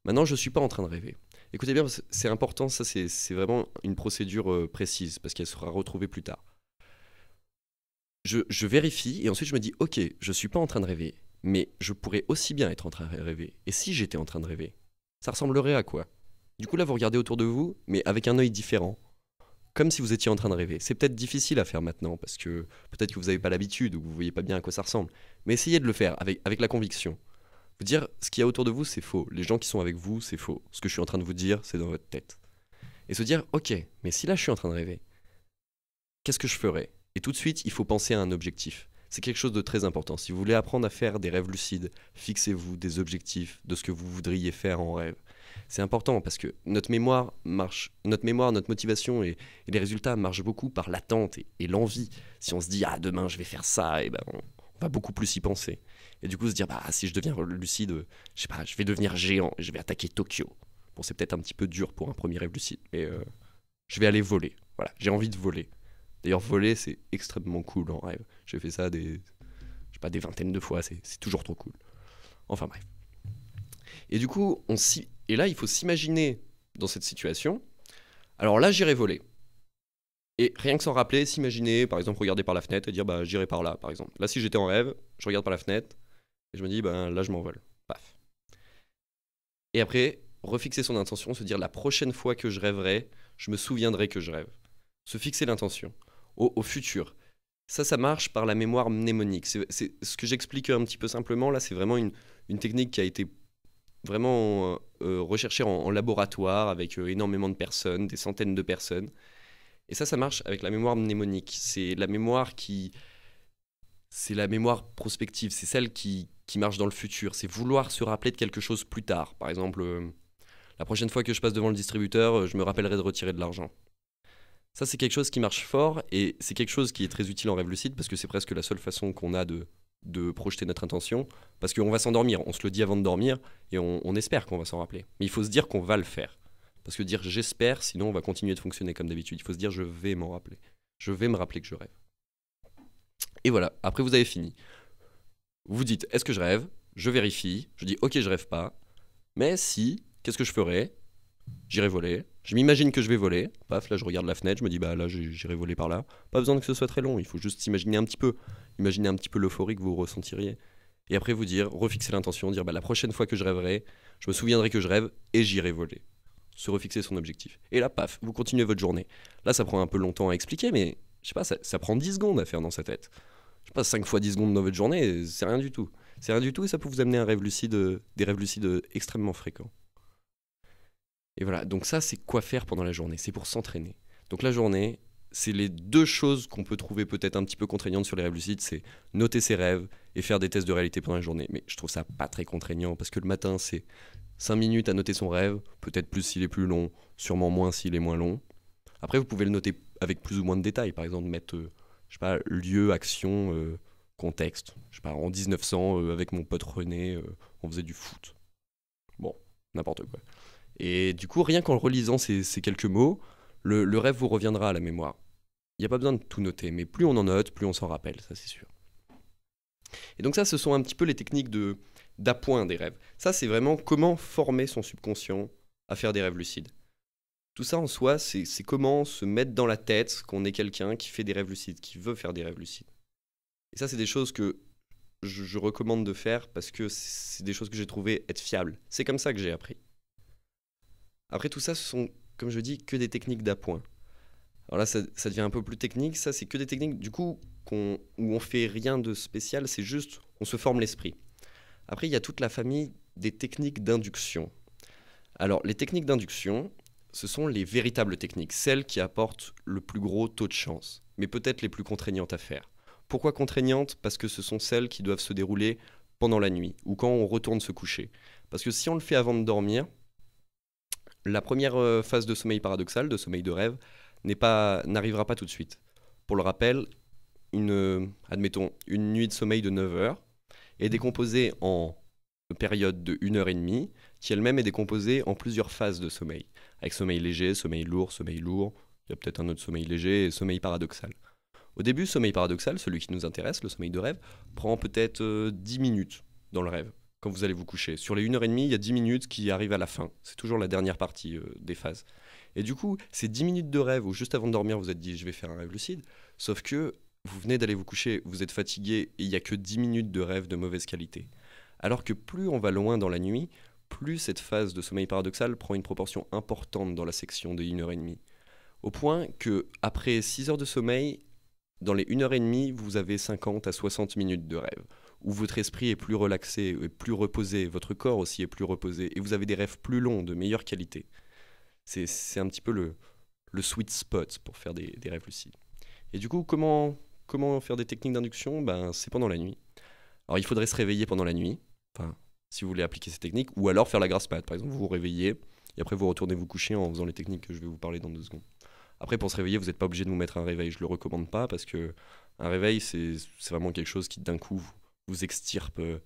maintenant, je suis pas en train de rêver. Écoutez bien, c'est important, ça, c'est vraiment une procédure précise, parce qu'elle sera retrouvée plus tard. Je vérifie, et ensuite, je me dis, ok, je suis pas en train de rêver, mais je pourrais aussi bien être en train de rêver. Et si j'étais en train de rêver, ça ressemblerait à quoi? Du coup, là, vous regardez autour de vous, mais avec un œil différent, comme si vous étiez en train de rêver. C'est peut-être difficile à faire maintenant, parce que peut-être que vous n'avez pas l'habitude, ou que vous voyez pas bien à quoi ça ressemble. Mais essayez de le faire avec la conviction. Vous dire, ce qu'il y a autour de vous, c'est faux. Les gens qui sont avec vous, c'est faux. Ce que je suis en train de vous dire, c'est dans votre tête. Et se dire, ok, mais si là, je suis en train de rêver, qu'est-ce que je ferais? Et tout de suite, il faut penser à un objectif. C'est quelque chose de très important. Si vous voulez apprendre à faire des rêves lucides, fixez-vous des objectifs de ce que vous voudriez faire en rêve. C'est important parce que notre mémoire, notre motivation et les résultats marchent beaucoup par l'attente et l'envie. Si on se dit, demain je vais faire ça, et on va beaucoup plus y penser. Et du coup, se dire, si je deviens lucide, je sais pas, je vais devenir géant, je vais attaquer Tokyo. Bon, c'est peut-être un petit peu dur pour un premier rêve lucide, mais je vais aller voler. Voilà, j'ai envie de voler. D'ailleurs, voler, c'est extrêmement cool en rêve. J'ai fait ça des vingtaines de fois, c'est toujours trop cool. Enfin bref. Et du coup, et là, il faut s'imaginer dans cette situation. Alors là, j'irai voler. Et rien que s'en rappeler, s'imaginer, par exemple, regarder par la fenêtre et dire, j'irai par là, par exemple. Là, si j'étais en rêve, je regarde par la fenêtre et je me dis, là, je m'envole. Paf. Et après, refixer son intention, se dire, la prochaine fois que je rêverai, je me souviendrai que je rêve. Se fixer l'intention au futur. Ça marche par la mémoire mnémonique. C'est ce que j'explique un petit peu simplement. Là, c'est vraiment une technique qui a été vraiment recherchée en laboratoire avec énormément de personnes, des centaines de personnes. Et ça marche avec la mémoire mnémonique. C'est la mémoire prospective. C'est celle qui marche dans le futur. C'est vouloir se rappeler de quelque chose plus tard. Par exemple, la prochaine fois que je passe devant le distributeur, je me rappellerai de retirer de l'argent. Ça, c'est quelque chose qui marche fort et c'est quelque chose qui est très utile en rêve lucide parce que c'est presque la seule façon qu'on a de projeter notre intention parce qu'on va s'endormir, on se le dit avant de dormir et on espère qu'on va s'en rappeler. Mais il faut se dire qu'on va le faire. Parce que dire j'espère, sinon on va continuer de fonctionner comme d'habitude. Il faut se dire je vais m'en rappeler. Je vais me rappeler que je rêve. Et voilà, après vous avez fini. Vous dites est-ce que je rêve? Je vérifie, je dis ok je rêve pas. Mais si, qu'est-ce que je ferais? J'irai voler. Je m'imagine que je vais voler. Paf, là je regarde la fenêtre, je me dis là j'irai voler par là. Pas besoin que ce soit très long, il faut juste s'imaginer un petit peu. Imaginer un petit peu l'euphorie que vous ressentiriez. Et après vous dire, refixer l'intention, dire la prochaine fois que je rêverai, je me souviendrai que je rêve et j'irai voler. Se refixer son objectif. Et là, paf, vous continuez votre journée. Là ça prend un peu longtemps à expliquer, mais je sais pas, ça prend 10 secondes à faire dans sa tête. Je sais pas, 5 fois 10 secondes dans votre journée, c'est rien du tout. C'est rien du tout et ça peut vous amener à des rêves lucides extrêmement fréquents. Et voilà, donc ça, c'est quoi faire pendant la journée. C'est pour s'entraîner. Donc la journée, c'est les deux choses qu'on peut trouver peut-être un petit peu contraignantes sur les rêves lucides, c'est noter ses rêves et faire des tests de réalité pendant la journée. Mais je trouve ça pas très contraignant, parce que le matin, c'est 5 minutes à noter son rêve, peut-être plus s'il est plus long, sûrement moins s'il est moins long. Après, vous pouvez le noter avec plus ou moins de détails, par exemple, mettre, je sais pas, lieu, action, contexte. Je sais pas, en 1900, avec mon pote René, on faisait du foot. Bon, n'importe quoi. Et du coup, rien qu'en relisant ces quelques mots, le rêve vous reviendra à la mémoire. Il n'y a pas besoin de tout noter, mais plus on en note, plus on s'en rappelle, ça c'est sûr. Et donc ça, ce sont un petit peu les techniques d'appoint des rêves. Ça, c'est vraiment comment former son subconscient à faire des rêves lucides. Tout ça en soi, c'est comment se mettre dans la tête qu'on est quelqu'un qui fait des rêves lucides, qui veut faire des rêves lucides. Et ça, c'est des choses que je recommande de faire parce que c'est des choses que j'ai trouvées être fiables. C'est comme ça que j'ai appris. Après tout ça, ce sont, comme je dis, que des techniques d'appoint. Alors là, ça devient un peu plus technique. Ça, c'est que des techniques, du coup, où on fait rien de spécial, c'est juste, on se forme l'esprit. Après, il y a toute la famille des techniques d'induction. Alors, les techniques d'induction, ce sont les véritables techniques, celles qui apportent le plus gros taux de chance, mais peut-être les plus contraignantes à faire. Pourquoi contraignantes? Parce que ce sont celles qui doivent se dérouler pendant la nuit, ou quand on retourne se coucher. Parce que si on le fait avant de dormir, la première phase de sommeil paradoxal, de sommeil de rêve, n'arrivera pas tout de suite. Pour le rappel, admettons, une nuit de sommeil de 9 heures est décomposée en période de 1 heure et demie, qui elle-même est décomposée en plusieurs phases de sommeil, avec sommeil léger, sommeil lourd, il y a peut-être un autre sommeil léger et sommeil paradoxal. Au début, sommeil paradoxal, celui qui nous intéresse, le sommeil de rêve, prend peut-être 10 minutes dans le rêve, quand vous allez vous coucher. Sur les 1 heure et demie, il y a 10 minutes qui arrivent à la fin. C'est toujours la dernière partie des phases. Et du coup, ces 10 minutes de rêve où juste avant de dormir, vous êtes dit « je vais faire un rêve lucide », sauf que vous venez d'aller vous coucher, vous êtes fatigué et il n'y a que 10 minutes de rêve de mauvaise qualité. Alors que plus on va loin dans la nuit, plus cette phase de sommeil paradoxal prend une proportion importante dans la section de 1 heure et demie. Au point que après 6 heures de sommeil, dans les 1 heure et demie, vous avez 50 à 60 minutes de rêve, où votre esprit est plus relaxé, est plus reposé, votre corps aussi est plus reposé, et vous avez des rêves plus longs, de meilleure qualité. C'est un petit peu le sweet spot pour faire des rêves lucides. Et du coup, comment faire des techniques d'induction ? C'est pendant la nuit. Alors il faudrait se réveiller pendant la nuit, si vous voulez appliquer ces techniques, ou alors faire la grasse mat. Par exemple, vous vous réveillez, et après vous retournez vous coucher en faisant les techniques que je vais vous parler dans 2 secondes. Après, pour se réveiller, vous n'êtes pas obligé de vous mettre un réveil. Je ne le recommande pas parce que un réveil, c'est vraiment quelque chose qui, d'un coup, vous extirpe de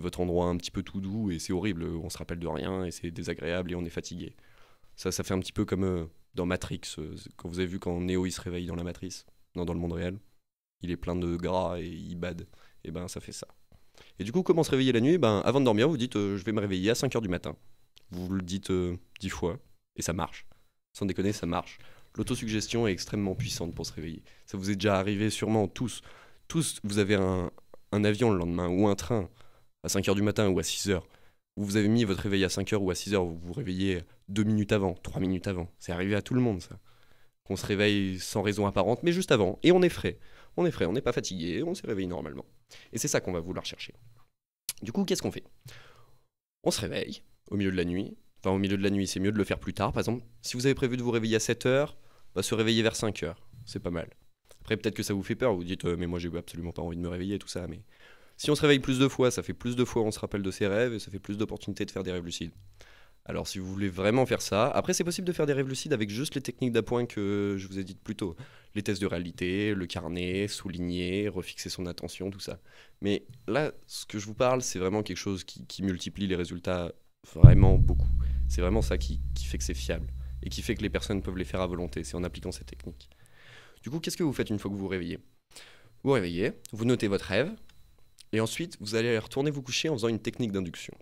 votre endroit un petit peu tout doux et c'est horrible. On se rappelle de rien et c'est désagréable et on est fatigué. Ça fait un petit peu comme dans Matrix. Quand vous avez vu quand Neo il se réveille dans la matrice, dans le monde réel, il est plein de gras et il bade. Et ça fait ça. Et du coup, comment se réveiller la nuit ? Avant de dormir, vous dites je vais me réveiller à 5h du matin. Vous le dites 10 fois et ça marche. Sans déconner, ça marche. L'autosuggestion est extrêmement puissante pour se réveiller. Ça vous est déjà arrivé sûrement tous. Tous, vous avez un avion le lendemain ou un train à 5h du matin ou à 6h. Vous avez mis votre réveil à 5h ou à 6h, vous vous réveillez 2 minutes avant, 3 minutes avant. C'est arrivé à tout le monde, ça. Qu'on se réveille sans raison apparente, mais juste avant. Et on est frais. On n'est pas fatigué, on s'est réveillé normalement. Et c'est ça qu'on va vouloir chercher. Du coup, qu'est-ce qu'on fait ? On se réveille au milieu de la nuit. Enfin, au milieu de la nuit, c'est mieux de le faire plus tard. Par exemple, si vous avez prévu de vous réveiller à 7h, se réveiller vers 5h. C'est pas mal. Après, peut-être que ça vous fait peur. Vous dites, mais moi, j'ai absolument pas envie de me réveiller et tout ça. Mais si on se réveille plus de fois, ça fait plus de fois on se rappelle de ses rêves et ça fait plus d'opportunités de faire des rêves lucides. Alors, si vous voulez vraiment faire ça, après, c'est possible de faire des rêves lucides avec juste les techniques d'appoint que je vous ai dites plus tôt. Les tests de réalité, le carnet, souligner, refixer son attention, tout ça. Mais là, ce que je vous parle, c'est vraiment quelque chose qui multiplie les résultats vraiment beaucoup. C'est vraiment ça qui fait que c'est fiable et qui fait que les personnes peuvent les faire à volonté, c'est en appliquant ces techniques. Du coup, qu'est-ce que vous faites une fois que vous vous réveillez ? Vous vous réveillez, vous notez votre rêve, et ensuite, vous allez retourner vous coucher en faisant une technique d'induction.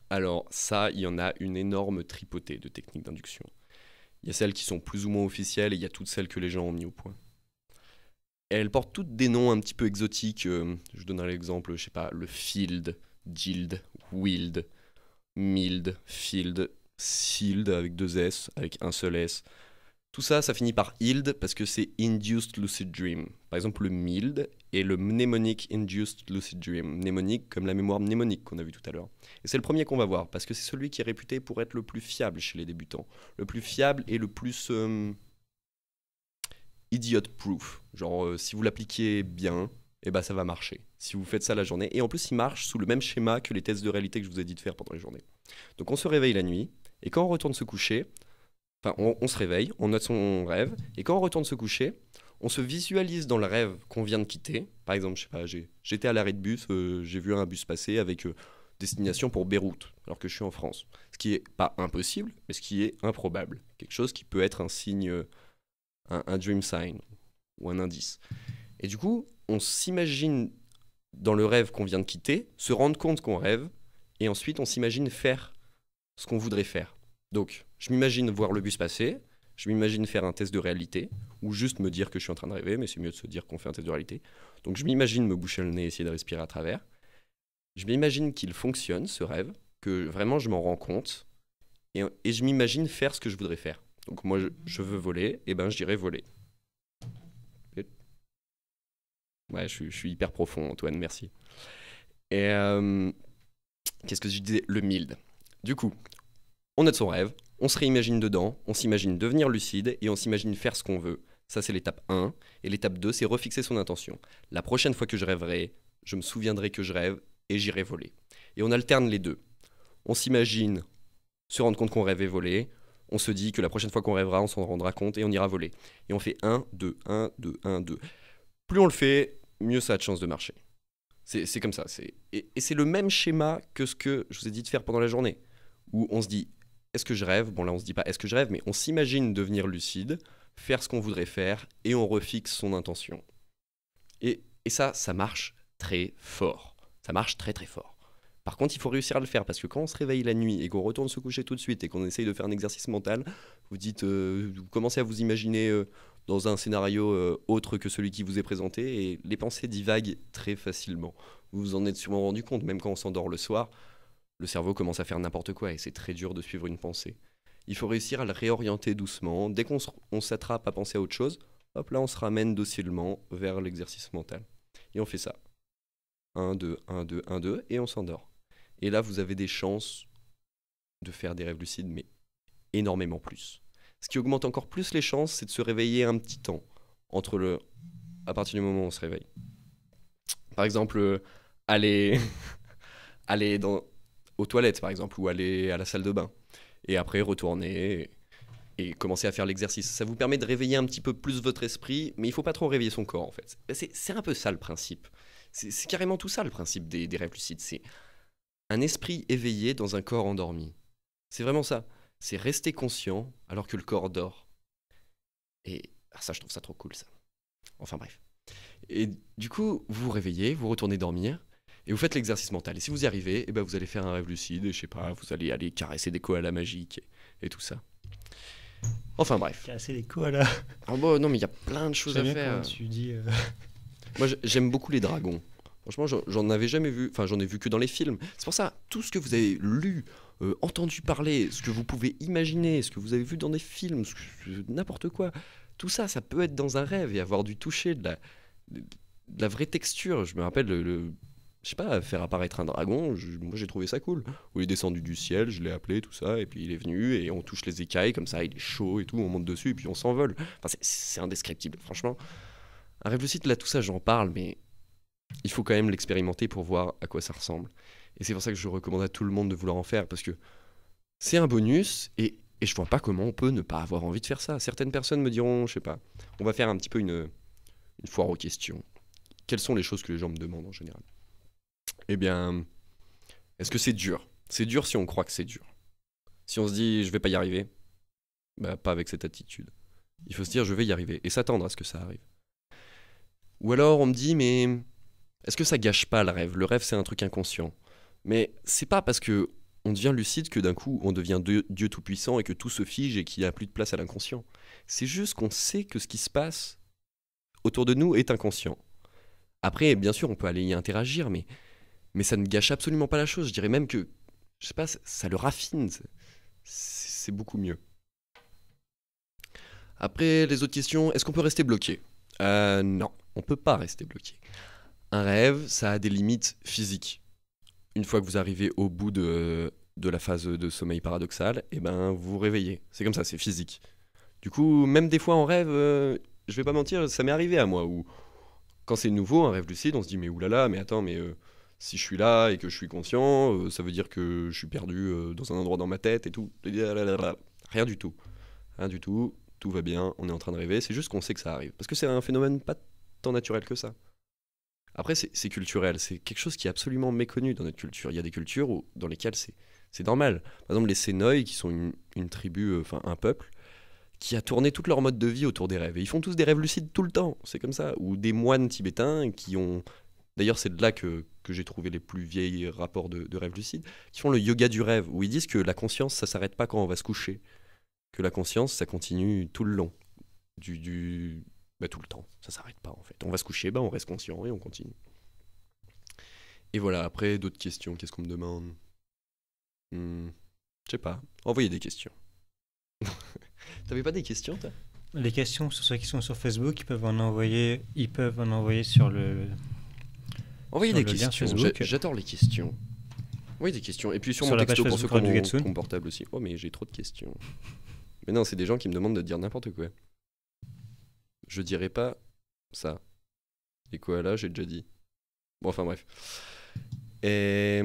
Alors ça, il y en a une énorme tripotée de techniques d'induction. Il y a celles qui sont plus ou moins officielles, et il y a toutes celles que les gens ont mis au point. Et elles portent toutes des noms un petit peu exotiques. Je donnerai l'exemple, je sais pas, le field, jild, wild, mild, field, sealed avec 2 S, avec un seul S. Tout ça, ça finit par ild parce que c'est Induced Lucid Dream. Par exemple, le mild et le Mnemonic Induced Lucid Dream. Mnémonique comme la mémoire mnémonique qu'on a vu tout à l'heure. Et c'est le premier qu'on va voir parce que c'est celui qui est réputé pour être le plus fiable chez les débutants. Le plus fiable et le plus idiot-proof. Genre, si vous l'appliquez bien, ça va marcher. Si vous faites ça la journée. Et en plus, il marche sous le même schéma que les tests de réalité que je vous ai dit de faire pendant les journées. Donc on se réveille la nuit, et quand on retourne se coucher, on se réveille, on note son rêve, et quand on retourne se coucher, on se visualise dans le rêve qu'on vient de quitter. Par exemple, je sais pas, j'étais à l'arrêt de bus, j'ai vu un bus passer avec destination pour Beyrouth, alors que je suis en France. Ce qui est pas impossible, mais ce qui est improbable. Quelque chose qui peut être un signe, un dream sign, ou un indice. Et du coup, on s'imagine dans le rêve qu'on vient de quitter, se rendre compte qu'on rêve, et ensuite on s'imagine faire ce qu'on voudrait faire. Donc, je m'imagine voir le bus passer, je m'imagine faire un test de réalité, ou juste me dire que je suis en train de rêver, mais c'est mieux de se dire qu'on fait un test de réalité. Donc je m'imagine me boucher le nez, essayer de respirer à travers. Je m'imagine qu'il fonctionne, ce rêve, que vraiment je m'en rends compte, et je m'imagine faire ce que je voudrais faire. Donc moi, je veux voler, et je dirais voler. Ouais, je suis hyper profond, Antoine, merci. Et qu'est-ce que je disais ? Le mild. Du coup, on note son rêve, on se réimagine dedans, on s'imagine devenir lucide et on s'imagine faire ce qu'on veut. Ça, c'est l'étape 1. Et l'étape 2, c'est refixer son intention. La prochaine fois que je rêverai, je me souviendrai que je rêve et j'irai voler. Et on alterne les deux. On s'imagine se rendre compte qu'on rêve et voler. On se dit que la prochaine fois qu'on rêvera, on s'en rendra compte et on ira voler. Et on fait 1, 2, 1, 2, 1, 2. Plus on le fait, mieux ça a de chances de marcher. C'est comme ça. Et c'est le même schéma que ce que je vous ai dit de faire pendant la journée. Où on se dit, est-ce que je rêve? Bon là on se dit pas est-ce que je rêve, mais on s'imagine devenir lucide, faire ce qu'on voudrait faire, et on refixe son intention. Et ça marche très fort. Ça marche très très fort. Par contre, il faut réussir à le faire, parce que quand on se réveille la nuit et qu'on retourne se coucher tout de suite et qu'on essaye de faire un exercice mental, vous commencez à vous imaginer dans un scénario autre que celui qui vous est présenté, et les pensées divaguent très facilement. Vous vous en êtes sûrement rendu compte, même quand on s'endort le soir, le cerveau commence à faire n'importe quoi et c'est très dur de suivre une pensée. Il faut réussir à le réorienter doucement. Dès qu'on s'attrape à penser à autre chose, hop là on se ramène docilement vers l'exercice mental. Et on fait ça. 1, 2, 1, 2, 1, 2, et on s'endort. Et là vous avez des chances de faire des rêves lucides, mais énormément plus. Ce qui augmente encore plus les chances, c'est de se réveiller un petit temps à partir du moment où on se réveille. Par exemple, aller aux toilettes, par exemple, ou aller à la salle de bain. Et après, retourner et commencer à faire l'exercice. Ça vous permet de réveiller un petit peu plus votre esprit, mais il ne faut pas trop réveiller son corps, en fait. C'est un peu ça, le principe. C'est carrément tout ça, le principe des rêves lucides. C'est un esprit éveillé dans un corps endormi. C'est vraiment ça. C'est rester conscient alors que le corps dort. Et ça, je trouve ça trop cool, ça. Enfin, bref. Et du coup, vous vous réveillez, vous retournez dormir, et vous faites l'exercice mental. Et si vous y arrivez, vous allez faire un rêve lucide, et je sais pas, vous allez aller caresser des koalas magiques et tout ça. Enfin bref. Caresser les koalas. Ah bon, non, mais il y a plein de choses à faire. Tu dis. Moi, j'aime beaucoup les dragons. Franchement, j'en avais jamais vu. Enfin, j'en ai vu que dans les films. C'est pour ça, tout ce que vous avez lu, entendu parler, ce que vous pouvez imaginer, ce que vous avez vu dans des films, n'importe quoi, tout ça, ça peut être dans un rêve et avoir du toucher, de la vraie texture. Je me rappelle je sais pas, faire apparaître un dragon, moi j'ai trouvé ça cool. Où il est descendu du ciel, je l'ai appelé, tout ça, et puis il est venu, et on touche les écailles, comme ça, il est chaud et tout, on monte dessus, et puis on s'envole. Enfin, c'est indescriptible, franchement. Un rêve lucide, là, tout ça, j'en parle, mais il faut quand même l'expérimenter pour voir à quoi ça ressemble. Et c'est pour ça que je recommande à tout le monde de vouloir en faire, parce que c'est un bonus, et je vois pas comment on peut ne pas avoir envie de faire ça. Certaines personnes me diront, je sais pas, on va faire un petit peu une foire aux questions. Quelles sont les choses que les gens me demandent en général? Eh bien, est-ce que c'est dur? C'est dur si on croit que c'est dur. Si on se dit je vais pas y arriver, pas avec cette attitude. Il faut se dire je vais y arriver et s'attendre à ce que ça arrive. Ou alors on me dit mais est-ce que ça gâche pas le rêve? Le rêve c'est un truc inconscient. Mais c'est pas parce que on devient lucide que d'un coup on devient Dieu tout-puissant et que tout se fige et qu'il n'y a plus de place à l'inconscient. C'est juste qu'on sait que ce qui se passe autour de nous est inconscient. Après, bien sûr, on peut aller y interagir, mais ça ne gâche absolument pas la chose. Je dirais même que, je sais pas, ça le raffine. C'est beaucoup mieux. Après, les autres questions, est-ce qu'on peut rester bloqué? Non, on peut pas rester bloqué. Un rêve, ça a des limites physiques. Une fois que vous arrivez au bout de la phase de sommeil paradoxal, vous vous réveillez. C'est comme ça, c'est physique. Du coup, même des fois en rêve, je vais pas mentir, ça m'est arrivé à moi, où quand c'est nouveau, un rêve lucide, on se dit mais oulala, mais attends, mais si je suis là et que je suis conscient, ça veut dire que je suis perdu dans un endroit dans ma tête et tout. Rien du tout. Rien du tout. Tout va bien, on est en train de rêver, c'est juste qu'on sait que ça arrive. Parce que c'est un phénomène pas tant naturel que ça. Après, c'est culturel, c'est quelque chose qui est absolument méconnu dans notre culture. Il y a des cultures dans lesquelles c'est normal. Par exemple, les Sénoïs, qui sont une tribu, un peuple, qui a tourné toute leur mode de vie autour des rêves. Et ils font tous des rêves lucides tout le temps, c'est comme ça. Ou des moines tibétains qui ont... D'ailleurs, c'est de là que j'ai trouvé les plus vieilles rapports de rêves lucides, qui font le yoga du rêve, où ils disent que la conscience, ça s'arrête pas quand on va se coucher. Que la conscience, ça continue tout le long. Tout le temps, ça s'arrête pas en fait. On va se coucher, on reste conscient et on continue. Et voilà, après, d'autres questions, qu'est-ce qu'on me demande? Je sais pas, envoyez des questions. T'avais pas des questions, toi? Les questions, que ce soit qui sont sur Facebook, ils peuvent en envoyer sur le... Envoyez sur des le lien questions, Facebook. j'adore les questions. Envoyez des questions. Et puis sur Sur mon la page texto pour ceux Facebook qui ont du Gatsun. mon portable aussi. Oh mais j'ai trop de questions. Mais non, c'est des gens qui me demandent de dire n'importe quoi. Je dirais pas ça. Et quoi là, j'ai déjà dit. Bon, enfin bref. Et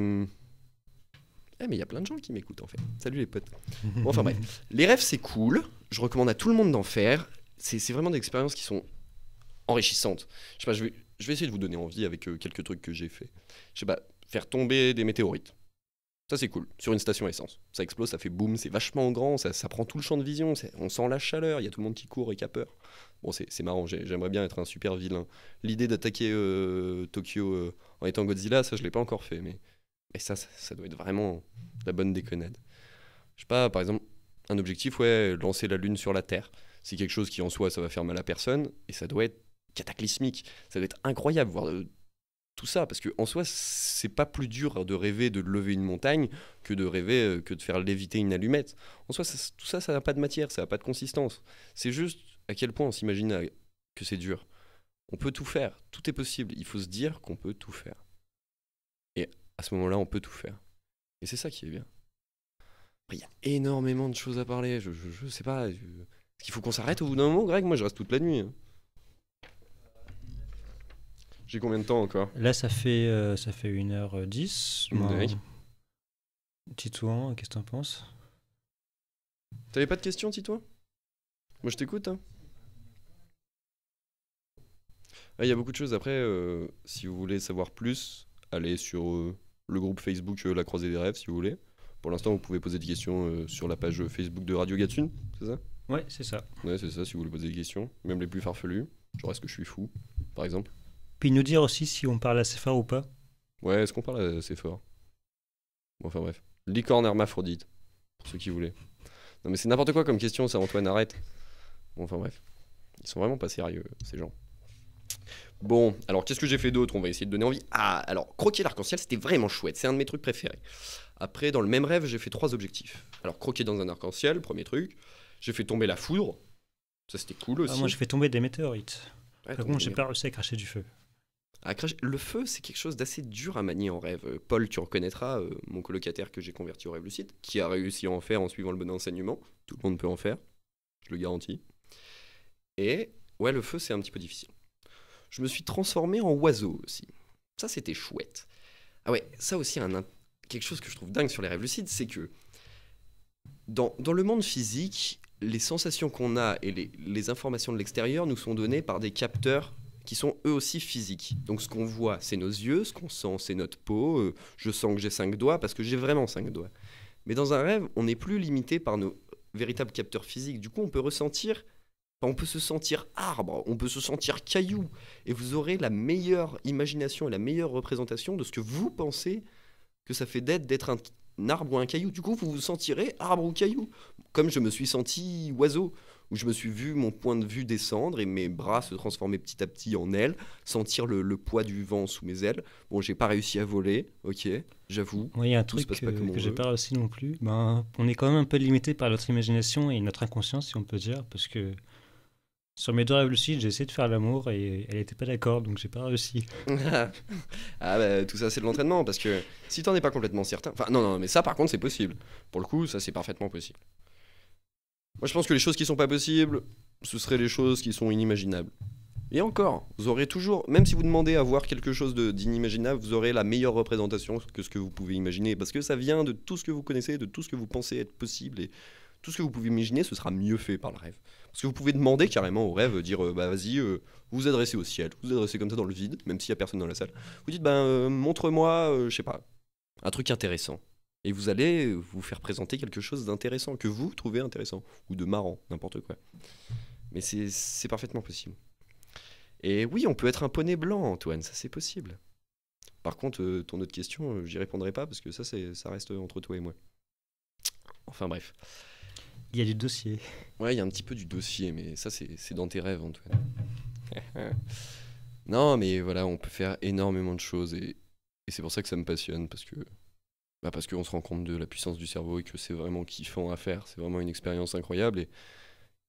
Eh, mais il y a plein de gens qui m'écoutent en fait. Salut les potes. Bon, enfin bref. Les rêves, c'est cool. Je recommande à tout le monde d'en faire. C'est vraiment des expériences qui sont enrichissantes. Je sais pas, je vais essayer de vous donner envie avec quelques trucs que j'ai fait. Je sais pas, faire tomber des météorites. Ça, c'est cool. Sur une station essence. Ça explose, ça fait boum, c'est vachement grand, ça prend tout le champ de vision. On sent la chaleur, il y a tout le monde qui court et qui a peur. Bon, c'est marrant, j'aimerais bien être un super vilain. L'idée d'attaquer Tokyo en étant Godzilla, ça, je l'ai pas encore fait, mais ça doit être vraiment la bonne déconnade. Je sais pas, par exemple, un objectif, ouais, lancer la Lune sur la Terre. C'est quelque chose qui en soi, ça va faire mal à personne, et ça doit être cataclysmique. Ça doit être incroyable, voir tout ça, parce que en soi, c'est pas plus dur de rêver de lever une montagne que de rêver que de faire léviter une allumette. En soi, tout ça, ça n'a pas de matière, ça n'a pas de consistance. C'est juste à quel point on s'imagine que c'est dur. On peut tout faire, tout est possible. Il faut se dire qu'on peut tout faire. Et à ce moment-là, on peut tout faire. Et c'est ça qui est bien. Après, il y a énormément de choses à parler. Je sais pas. Est-ce qu'il faut qu'on s'arrête au bout d'un moment, Greg? Moi, je reste toute la nuit. Hein. J'ai combien de temps encore? Là, ça fait 1h10. Ouais. Titouan, qu'est-ce que t'en penses? T'avais pas de questions, Tito? Moi, je t'écoute. Hein. Il y a beaucoup de choses. Après, si vous voulez savoir plus, allez sur le groupe Facebook La Croisée des Rêves, si vous voulez. Pour l'instant, vous pouvez poser des questions sur la page Facebook de Radio Gatune, c'est ça? Ouais, c'est ça. Ouais, c'est ça, si vous voulez poser des questions, même les plus farfelues. Genre, est-ce que je suis fou, par exemple? Puis nous dire aussi si on parle assez fort ou pas. Ouais, est-ce qu'on parle assez fort? Bon, enfin bref. Licorne hermaphrodite, pour ceux qui voulaient. Non, mais c'est n'importe quoi comme question, ça, Antoine, arrête. Bon, enfin bref. Ils sont vraiment pas sérieux, ces gens. Bon, alors qu'est-ce que j'ai fait d'autre? On va essayer de donner envie. Ah, alors, croquer l'arc-en-ciel, c'était vraiment chouette. C'est un de mes trucs préférés. Après, dans le même rêve, j'ai fait 3 objectifs. Alors, croquer dans un arc-en-ciel, premier truc. J'ai fait tomber la foudre. Ça, c'était cool aussi. Moi, je fais tomber des météorites. Ouais, Par contre, j'ai pas réussi à cracher du feu. Le feu, c'est quelque chose d'assez dur à manier en rêve. Paul, tu reconnaîtras, mon colocataire que j'ai converti au rêve lucide, qui a réussi à en faire en suivant le bon enseignement. Tout le monde peut en faire, je le garantis. Et ouais, le feu, c'est un petit peu difficile. Je me suis transformé en oiseau aussi. Ça, c'était chouette. Ah ouais, ça aussi, quelque chose que je trouve dingue sur les rêves lucides, c'est que dans le monde physique, les sensations qu'on a et les informations de l'extérieur nous sont données par des capteurs qui sont eux aussi physiques. Donc ce qu'on voit, c'est nos yeux, ce qu'on sent, c'est notre peau. Je sens que j'ai 5 doigts parce que j'ai vraiment 5 doigts. Mais dans un rêve, on n'est plus limité par nos véritables capteurs physiques. Du coup, on peut se sentir arbre, on peut se sentir caillou. Et vous aurez la meilleure imagination et la meilleure représentation de ce que vous pensez que ça fait d'être un arbre ou un caillou. Du coup, vous vous sentirez arbre ou caillou. Comme je me suis senti oiseau, où je me suis vu mon point de vue descendre et mes bras se transformer petit à petit en ailes, sentir le poids du vent sous mes ailes. Bon, j'ai pas réussi à voler, ok, j'avoue. Moi, il y a un Tout se truc passe pas comme on que j'ai veut. pas réussi non plus. Ben, on est quand même un peu limité par notre imagination et notre inconscience, si on peut dire, parce que sur mes 2 rêves lucides, j'ai essayé de faire l'amour et elle était pas d'accord, donc j'ai pas réussi. Ah bah, tout ça c'est de l'entraînement parce que si t'en es pas complètement certain, enfin non mais ça par contre c'est possible. Pour le coup ça c'est parfaitement possible. Moi je pense que les choses qui sont pas possibles, ce seraient les choses qui sont inimaginables. Et encore, vous aurez toujours, même si vous demandez à voir quelque chose d'inimaginable, vous aurez la meilleure représentation que ce que vous pouvez imaginer parce que ça vient de tout ce que vous connaissez, de tout ce que vous pensez être possible et tout ce que vous pouvez imaginer, ce sera mieux fait par le rêve. Parce que vous pouvez demander carrément au rêve, dire bah vas-y, vous vous adressez au ciel, vous vous adressez comme ça dans le vide, même s'il n'y a personne dans la salle. Vous dites montre-moi, je sais pas, un truc intéressant. Et vous allez vous faire présenter quelque chose d'intéressant, que vous trouvez intéressant, ou de marrant, n'importe quoi. Mais c'est parfaitement possible. Et oui, on peut être un poney blanc, Antoine, ça c'est possible. Par contre, ton autre question, j'y répondrai pas, parce que ça reste entre toi et moi. Enfin bref. Il y a du dossier. Ouais, il y a un petit peu du dossier, mais ça, c'est dans tes rêves, Antoine. Non, mais voilà, on peut faire énormément de choses, et c'est pour ça que ça me passionne, parce qu'on se rend compte de la puissance du cerveau, et que c'est vraiment kiffant à faire, c'est vraiment une expérience incroyable, et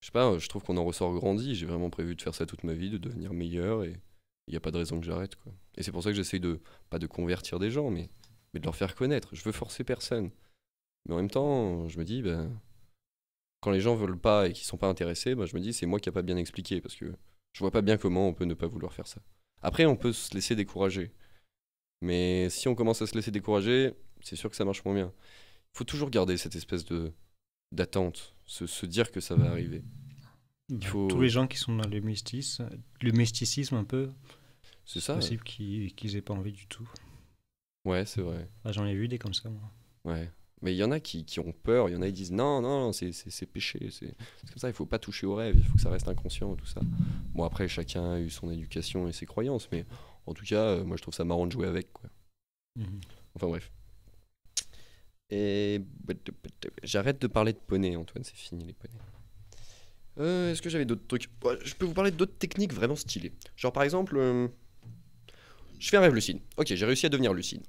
je sais pas, je trouve qu'on en ressort grandi, j'ai vraiment prévu de faire ça toute ma vie, de devenir meilleur, et il n'y a pas de raison que j'arrête, quoi. Et c'est pour ça que j'essaye pas de convertir des gens, mais de leur faire connaître. Je veux forcer personne. Mais en même temps, je me dis, quand les gens veulent pas et qu'ils sont pas intéressés, je me dis c'est moi qui a pas bien expliqué parce que je vois pas bien comment on peut ne pas vouloir faire ça. Après, on peut se laisser décourager. Mais si on commence à se laisser décourager, c'est sûr que ça marche moins bien. Il faut toujours garder cette espèce d'attente, se dire que ça va arriver. faut- Tous les gens qui sont dans le mysticisme un peu, C'est c'est ça? possible qu'ils aient pas envie du tout. Ouais, c'est vrai. J'en ai vu des comme ça, moi. Ouais. Mais il y en a qui ont peur, il y en a qui disent non, non, c'est péché. C'est comme ça, il faut pas toucher au rêve, il faut que ça reste inconscient, tout ça. Bon, après, chacun a eu son éducation et ses croyances, mais en tout cas, moi je trouve ça marrant de jouer avec, quoi. Mhm. Enfin bref. Et j'arrête de parler de poney, Antoine, c'est fini les poneys. Est-ce que j'avais d'autres trucs? Ouais, je peux vous parler d'autres techniques vraiment stylées. Genre par exemple, je fais un rêve lucide. Ok, j'ai réussi à devenir lucide.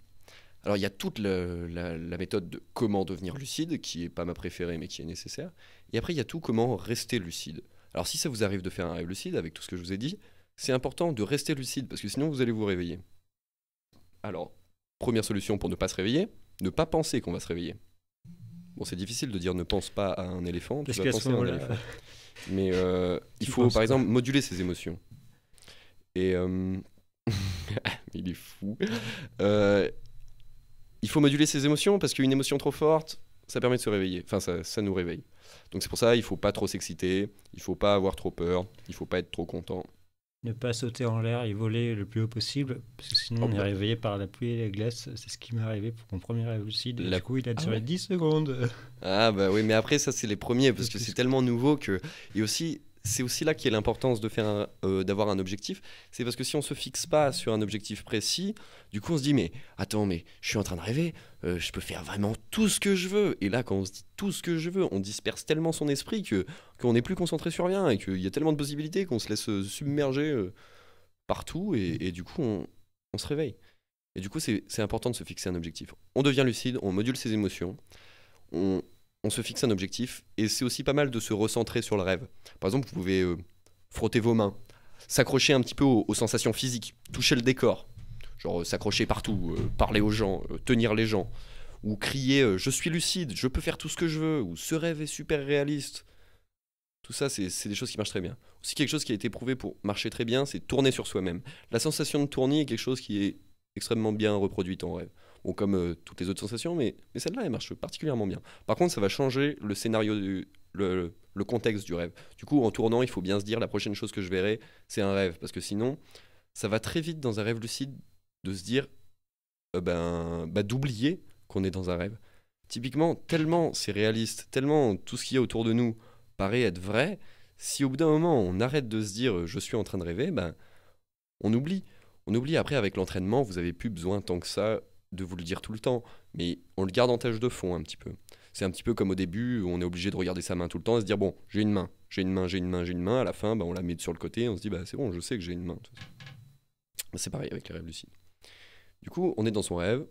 Alors il y a toute la méthode de comment devenir lucide, qui est pas ma préférée mais qui est nécessaire. Et après il y a tout comment rester lucide. Alors si ça vous arrive de faire un rêve lucide, avec tout ce que je vous ai dit, c'est important de rester lucide, parce que sinon vous allez vous réveiller. Alors, première solution pour ne pas se réveiller, ne pas penser qu'on va se réveiller. Bon, c'est difficile de dire ne pense pas à un éléphant, tu Parce vas qu'à ce penser à un moment-là, éléphant. Mais il Tu faut penses par quoi? exemple moduler ses émotions. Et il est fou. Euh, il faut moduler ses émotions parce qu'une émotion trop forte, ça permet de se réveiller. Enfin, ça nous réveille. Donc c'est pour ça, il faut pas trop s'exciter, il faut pas avoir trop peur, il faut pas être trop content. ne pas sauter en l'air et voler le plus haut possible, parce que sinon Oh, on est bah. réveillé par la pluie et la glace. C'est ce qui m'est arrivé pour mon premier rêve lucide. Et La- du coup, il a Ah duré ouais 10 secondes. Ah bah oui, mais après ça c'est les premiers parce que Parce c'est que- tellement nouveau que et aussi c'est aussi là qu'est l'importance de faire d'avoir un objectif. C'est parce que si on se fixe pas sur un objectif précis, du coup on se dit mais attends mais je suis en train de rêver, je peux faire vraiment tout ce que je veux. Et là quand on se dit tout ce que je veux, on disperse tellement son esprit que qu'on n'est plus concentré sur rien et qu'il y a tellement de possibilités qu'on se laisse submerger partout et du coup on se réveille. Et du coup c'est important de se fixer un objectif. On devient lucide, on module ses émotions on, on se fixe un objectif et c'est aussi pas mal de se recentrer sur le rêve. Par exemple, vous pouvez frotter vos mains, s'accrocher un petit peu aux sensations physiques, toucher le décor, genre s'accrocher partout, parler aux gens, tenir les gens, ou crier je suis lucide, je peux faire tout ce que je veux, ou ce rêve est super réaliste. Tout ça, c'est des choses qui marchent très bien. Aussi, quelque chose qui a été prouvé pour marcher très bien, c'est tourner sur soi-même. La sensation de tourner est quelque chose qui est extrêmement bien reproduite en rêve. Bon, comme toutes les autres sensations, mais celle-là, elle marche particulièrement bien. Par contre, ça va changer le scénario, le contexte du rêve. Du coup, en tournant, il faut bien se dire, la prochaine chose que je verrai, c'est un rêve. Parce que sinon, ça va très vite dans un rêve lucide de se dire, d'oublier qu'on est dans un rêve. Typiquement, tellement c'est réaliste, tellement tout ce qu'il y a autour de nous paraît être vrai, si au bout d'un moment on arrête de se dire je suis en train de rêver, on oublie. On oublie après avec l'entraînement, vous avez plus besoin tant que ça de vous le dire tout le temps, mais on le garde en tâche de fond un petit peu. C'est un petit peu comme au début où on est obligé de regarder sa main tout le temps et se dire bon, j'ai une main, j'ai une main, j'ai une main, j'ai une main, à la fin on la met sur le côté et on se dit c'est bon, je sais que j'ai une main. C'est pareil avec les rêves lucides. Du coup, on est dans son rêve,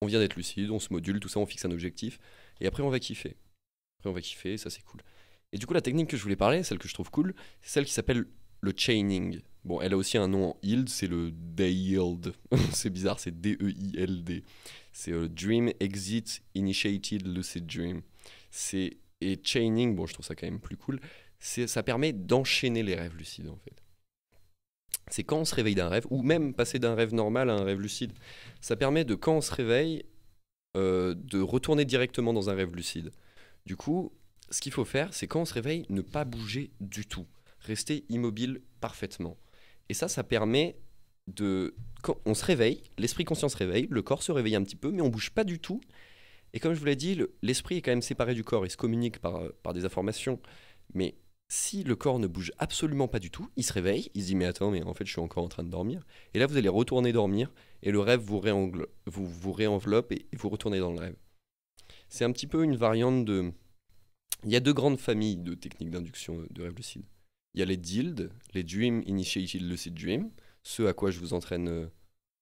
on vient d'être lucide, on se module, tout ça, on fixe un objectif, et après on va kiffer. Après on va kiffer, ça c'est cool. Et du coup, la technique que je voulais parler, celle que je trouve cool, c'est celle qui s'appelle le chaining. Bon, elle a aussi un nom en yield, c'est le DEILD. C'est bizarre, c'est D-E-I-L-D. C'est Dream Exit Initiated Lucid Dream. Et chaining, bon, je trouve ça quand même plus cool, ça permet d'enchaîner les rêves lucides en fait. C'est quand on se réveille d'un rêve, ou même passer d'un rêve normal à un rêve lucide, ça permet de, quand on se réveille, de retourner directement dans un rêve lucide. Du coup, ce qu'il faut faire, c'est quand on se réveille, ne pas bouger du tout. Rester immobile parfaitement. Et ça permet de... Quand on se réveille, l'esprit conscient se réveille, le corps se réveille un petit peu, mais on bouge pas du tout. Et comme je vous l'ai dit, l'esprit est quand même séparé du corps, il se communique par des informations. Mais si le corps ne bouge absolument pas du tout, il se réveille, il se dit mais attends, mais en fait je suis encore en train de dormir. Et là vous allez retourner dormir et le rêve vous réenveloppe et vous retournez dans le rêve. C'est un petit peu une variante de... Il y a deux grandes familles de techniques d'induction de rêve lucide. Il y a les DILD, les Dream Initiated Lucid Dream, ceux à quoi je vous entraîne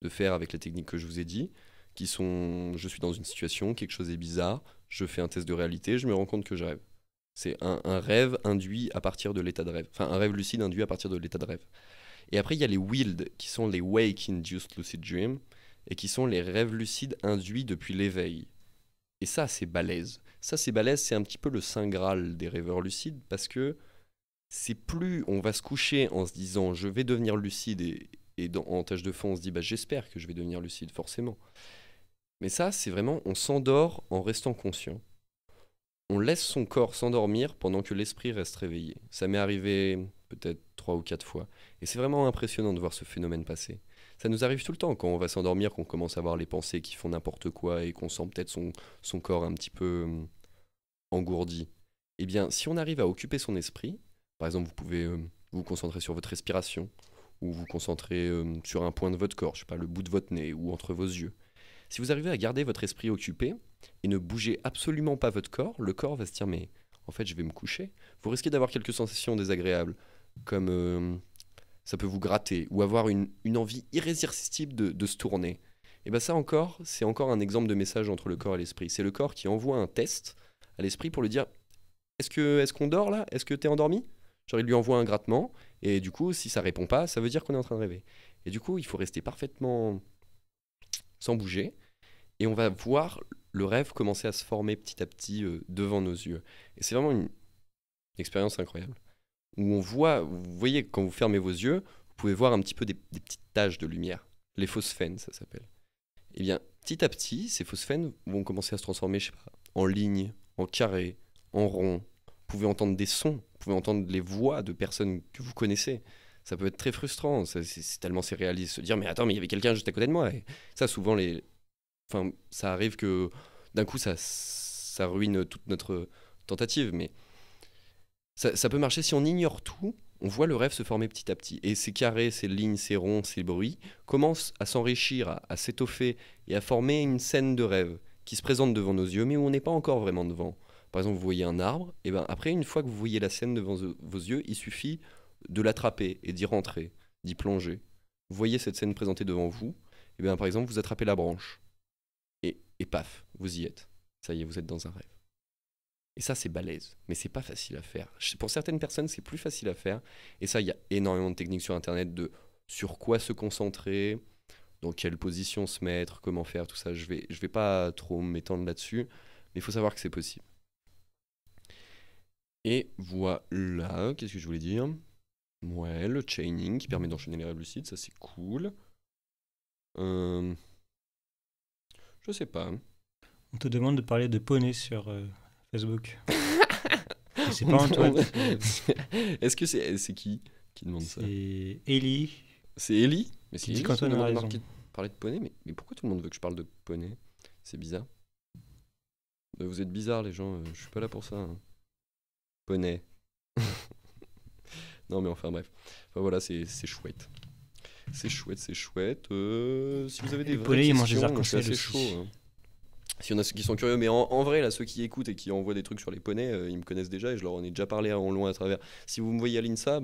de faire avec les techniques que je vous ai dit, qui sont je suis dans une situation, quelque chose est bizarre, je fais un test de réalité, je me rends compte que je rêve. C'est un rêve induit à partir de l'état de rêve. Enfin, un rêve lucide induit à partir de l'état de rêve. Et après, il y a les WILD, qui sont les Wake Induced Lucid Dream, et qui sont les rêves lucides induits depuis l'éveil. Et ça, c'est balèze. Ça, c'est balèze, c'est un petit peu le saint graal des rêveurs lucides, parce que c'est plus on va se coucher en se disant je vais devenir lucide et en tâche de fond, on se dit, bah, j'espère que je vais devenir lucide, forcément. Mais ça, c'est vraiment, on s'endort en restant conscient. On laisse son corps s'endormir pendant que l'esprit reste réveillé. Ça m'est arrivé peut-être 3 ou 4 fois. Et c'est vraiment impressionnant de voir ce phénomène passer. Ça nous arrive tout le temps quand on va s'endormir, qu'on commence à avoir les pensées qui font n'importe quoi et qu'on sent peut-être son corps un petit peu engourdi. Eh bien, si on arrive à occuper son esprit, par exemple, vous pouvez vous concentrer sur votre respiration, ou vous concentrer sur un point de votre corps, je sais pas, le bout de votre nez ou entre vos yeux. Si vous arrivez à garder votre esprit occupé et ne bougez absolument pas votre corps, le corps va se dire mais en fait je vais me coucher. Vous risquez d'avoir quelques sensations désagréables, comme ça peut vous gratter ou avoir une envie irrésistible de se tourner. Et bien ça encore, c'est encore un exemple de message entre le corps et l'esprit. C'est le corps qui envoie un test à l'esprit pour lui dire est-ce qu'on dort là? Est-ce que t'es endormi? Genre il lui envoie un grattement et du coup si ça répond pas, ça veut dire qu'on est en train de rêver. Et du coup il faut rester parfaitement sans bouger et on va voir le rêve commencer à se former petit à petit devant nos yeux. Et c'est vraiment une expérience incroyable. Où on voit, vous voyez, quand vous fermez vos yeux, vous pouvez voir un petit peu des petites taches de lumière. Les phosphènes, ça s'appelle. Et bien, petit à petit, ces phosphènes vont commencer à se transformer, je sais pas, en lignes, en carrés, en ronds. Vous pouvez entendre des sons, vous pouvez entendre les voix de personnes que vous connaissez. Ça peut être très frustrant, c'est tellement c'est réaliste. Se dire, mais attends, mais il y avait quelqu'un juste à côté de moi. Et ça, souvent, enfin, ça arrive que d'un coup, ça ruine toute notre tentative. Mais ça peut marcher si on ignore tout. On voit le rêve se former petit à petit. Et ces carrés, ces lignes, ces ronds, ces bruits commencent à s'enrichir, à s'étoffer et à former une scène de rêve qui se présente devant nos yeux, mais où on n'est pas encore vraiment devant. Par exemple, vous voyez un arbre, et ben après, une fois que vous voyez la scène devant vos yeux, il suffit de l'attraper et d'y rentrer, d'y plonger. Vous voyez cette scène présentée devant vous, et bien par exemple, vous attrapez la branche, et paf, vous y êtes. Ça y est, vous êtes dans un rêve. Et ça, c'est balèze, mais c'est pas facile à faire. Pour certaines personnes, c'est plus facile à faire. Et ça, il y a énormément de techniques sur Internet de sur quoi se concentrer, dans quelle position se mettre, comment faire, tout ça. Je vais pas trop m'étendre là-dessus, mais il faut savoir que c'est possible. Et voilà, qu'est-ce que je voulais dire? Ouais, le chaining qui permet d'enchaîner les rêves lucides, ça c'est cool. Je sais pas. On te demande de parler de poney sur Facebook. Et c'est pas Antoine. Est-ce que c'est qui demande ça? C'est Ellie. C'est Ellie? Mais c'est Qui dit Ellie qu'Antoine qui a m'a raison. parler de poney, mais pourquoi tout le monde veut que je parle de poney? C'est bizarre. Vous êtes bizarres les gens, je suis pas là pour ça. Hein. Poney. Non mais enfin bref. Enfin voilà, c'est chouette. C'est chouette, c'est chouette. Si vous avez des Les vraies poneys, ils mangent des questions, je suis arcs-en-ciel assez aussi. chaud. Hein. S'il y en a ceux qui sont curieux, mais en vrai, là, ceux qui écoutent et qui envoient des trucs sur les poneys, ils me connaissent déjà et je leur en ai déjà parlé en long et à travers. Si vous me voyez à l'INSA,